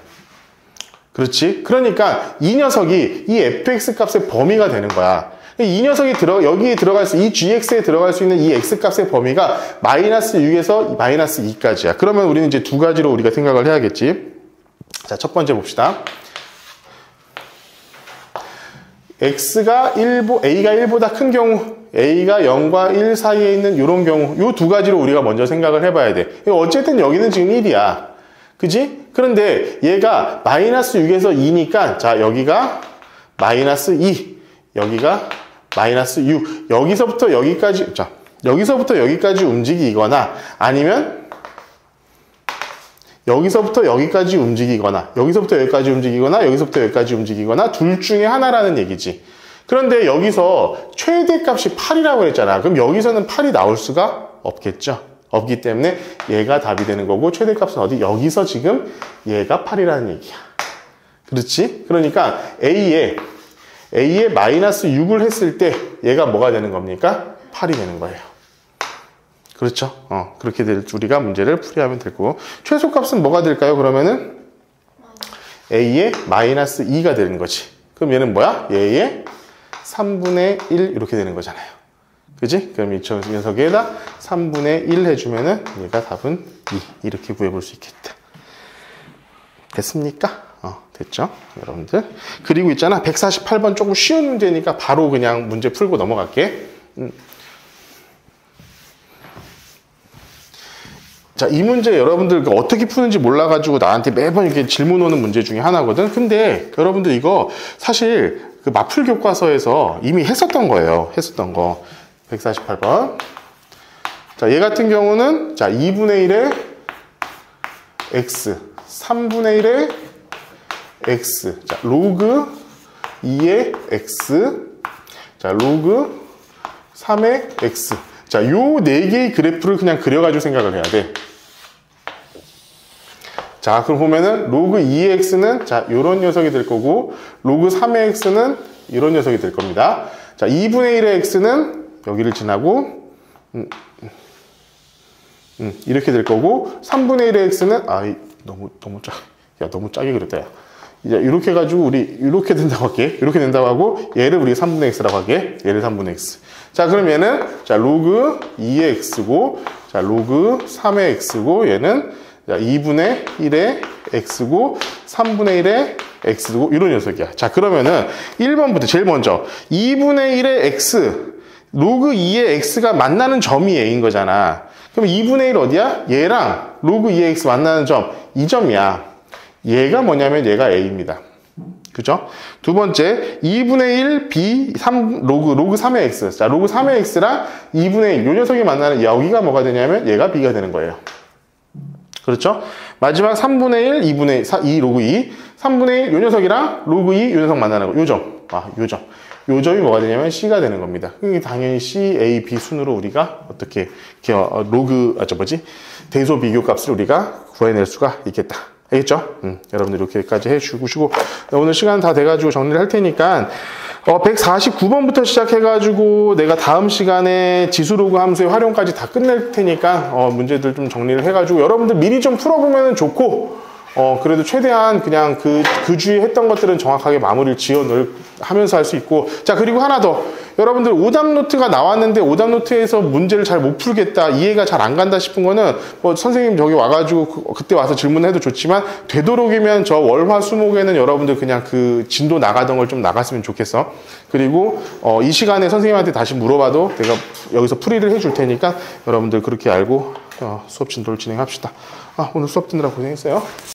그렇지? 그러니까 이 녀석이 이 fx 값의 범위가 되는 거야. 이 녀석이 여기에 들어갈 수, 이 gx에 들어갈 수 있는 이 x값의 범위가 마이너스 6에서 마이너스 2까지야. 그러면 우리는 이제 두 가지로 우리가 생각을 해야겠지. 자, 첫 번째 봅시다. a가 1보다 큰 경우, a가 0과 1 사이에 있는 이런 경우, 이 두 가지로 우리가 먼저 생각을 해봐야 돼. 어쨌든 여기는 지금 1이야. 그지? 그런데 얘가 마이너스 6에서 2니까, 자, 여기가 마이너스 2, 여기가 마이너스 6, 여기서부터 여기까지, 자, 여기서부터 여기까지 움직이거나 아니면 여기서부터 여기까지 움직이거나 여기서부터 여기까지 움직이거나 여기서부터 여기까지 움직이거나 둘 중에 하나라는 얘기지. 그런데 여기서 최대값이 8이라고 했잖아. 그럼 여기서는 8이 나올 수가 없겠죠. 없기 때문에 얘가 답이 되는 거고 최대값은 어디? 여기서 지금 얘가 8이라는 얘기야. 그렇지? 그러니까 A에 마이너스 6을 했을 때 얘가 뭐가 되는 겁니까? 8이 되는 거예요. 그렇죠? 그렇게 될 우리가 문제를 풀이하면 될 거고 최소값은 뭐가 될까요? 그러면은 A의 마이너스 2가 되는 거지. 그럼 얘는 뭐야? 얘의 3분의 1 이렇게 되는 거잖아요. 그지? 그럼 이 녀석에다 3분의 1 해주면은 얘가 답은 2 이렇게 구해볼 수 있겠다. 됐습니까? 됐죠? 여러분들. 그리고 있잖아. 148번 조금 쉬운 문제니까 바로 그냥 문제 풀고 넘어갈게. 자, 이 문제 여러분들 어떻게 푸는지 몰라가지고 나한테 매번 이렇게 질문 오는 문제 중에 하나거든. 근데 여러분들 이거 사실 그 마풀 교과서에서 이미 했었던 거예요. 했었던 거. 148번. 자, 얘 같은 경우는 자, 2분의 1의 x, 3분의 1의 x, 자, 로그 2의 x, 자, 로그 3의 x. 자, 요 4개의 그래프를 그냥 그려가지고 생각을 해야 돼. 자, 그럼 보면은 로그 2의 x는 자, 요런 녀석이 될 거고, 로그 3의 x는 이런 녀석이 될 겁니다. 자, 2분의 1의 x는 여기를 지나고, 이렇게 될 거고, 3분의 1의 x는, 너무 짜게 그렸다, 야. 이제 이렇게 해가지고 우리 이렇게 된다고 할게. 이렇게 된다고 하고 얘를 우리 3분의 x라고 할게. 얘를 3분의 x. 자, 그럼 얘는 자 로그 2의 x고 자 로그 3의 x고 얘는 자 2분의 1의 x고 3분의 1의 x고 이런 녀석이야. 자, 그러면은 1번부터 제일 먼저 2분의 1의 x 로그 2의 x가 만나는 점이 a인 거잖아. 그럼 2분의 1 어디야? 얘랑 로그 2의 x 만나는 점 이 점이야. 얘가 뭐냐면 얘가 a입니다. 그죠? 두 번째 2분의 1 b 3 로그 3의 x. 자, 로그 3의 x랑 2분의 1 요 녀석이 만나는 여기가 뭐가 되냐면 얘가 b가 되는 거예요. 그렇죠? 마지막 3분의 1 2분의 2 로그 2 3분의 1 요 녀석이랑 로그 2 요 녀석 만나는 거. 요 점. 요 점이 뭐가 되냐면 c가 되는 겁니다. 그게 당연히 c, a, b 순으로 우리가 어떻게 대소 비교 값을 우리가 구해낼 수가 있겠다. 알겠죠? 여러분들 이렇게까지 해주시고 오늘 시간 다 돼가지고 정리를 할 테니까 149번부터 시작해가지고 내가 다음 시간에 지수로그 함수의 활용까지 다 끝낼 테니까 문제들 좀 정리를 해가지고 여러분들 미리 좀 풀어보면 좋고 그래도 최대한 그냥 그 주에 했던 것들은 정확하게 마무리를 하면서 할 수 있고. 자, 그리고 하나 더. 여러분들 오답 노트가 나왔는데 오답 노트에서 문제를 잘 못 풀겠다, 이해가 잘 안 간다 싶은 거는 선생님 저기 와가지고 그때 와서 질문해도 좋지만 되도록이면 저 월화 수목에는 여러분들 그냥 그 진도 나가던 걸 좀 나갔으면 좋겠어. 그리고 이 시간에 선생님한테 다시 물어봐도 내가 여기서 풀이를 해줄 테니까 여러분들 그렇게 알고 수업 진도를 진행합시다. 오늘 수업 듣느라 고생했어요.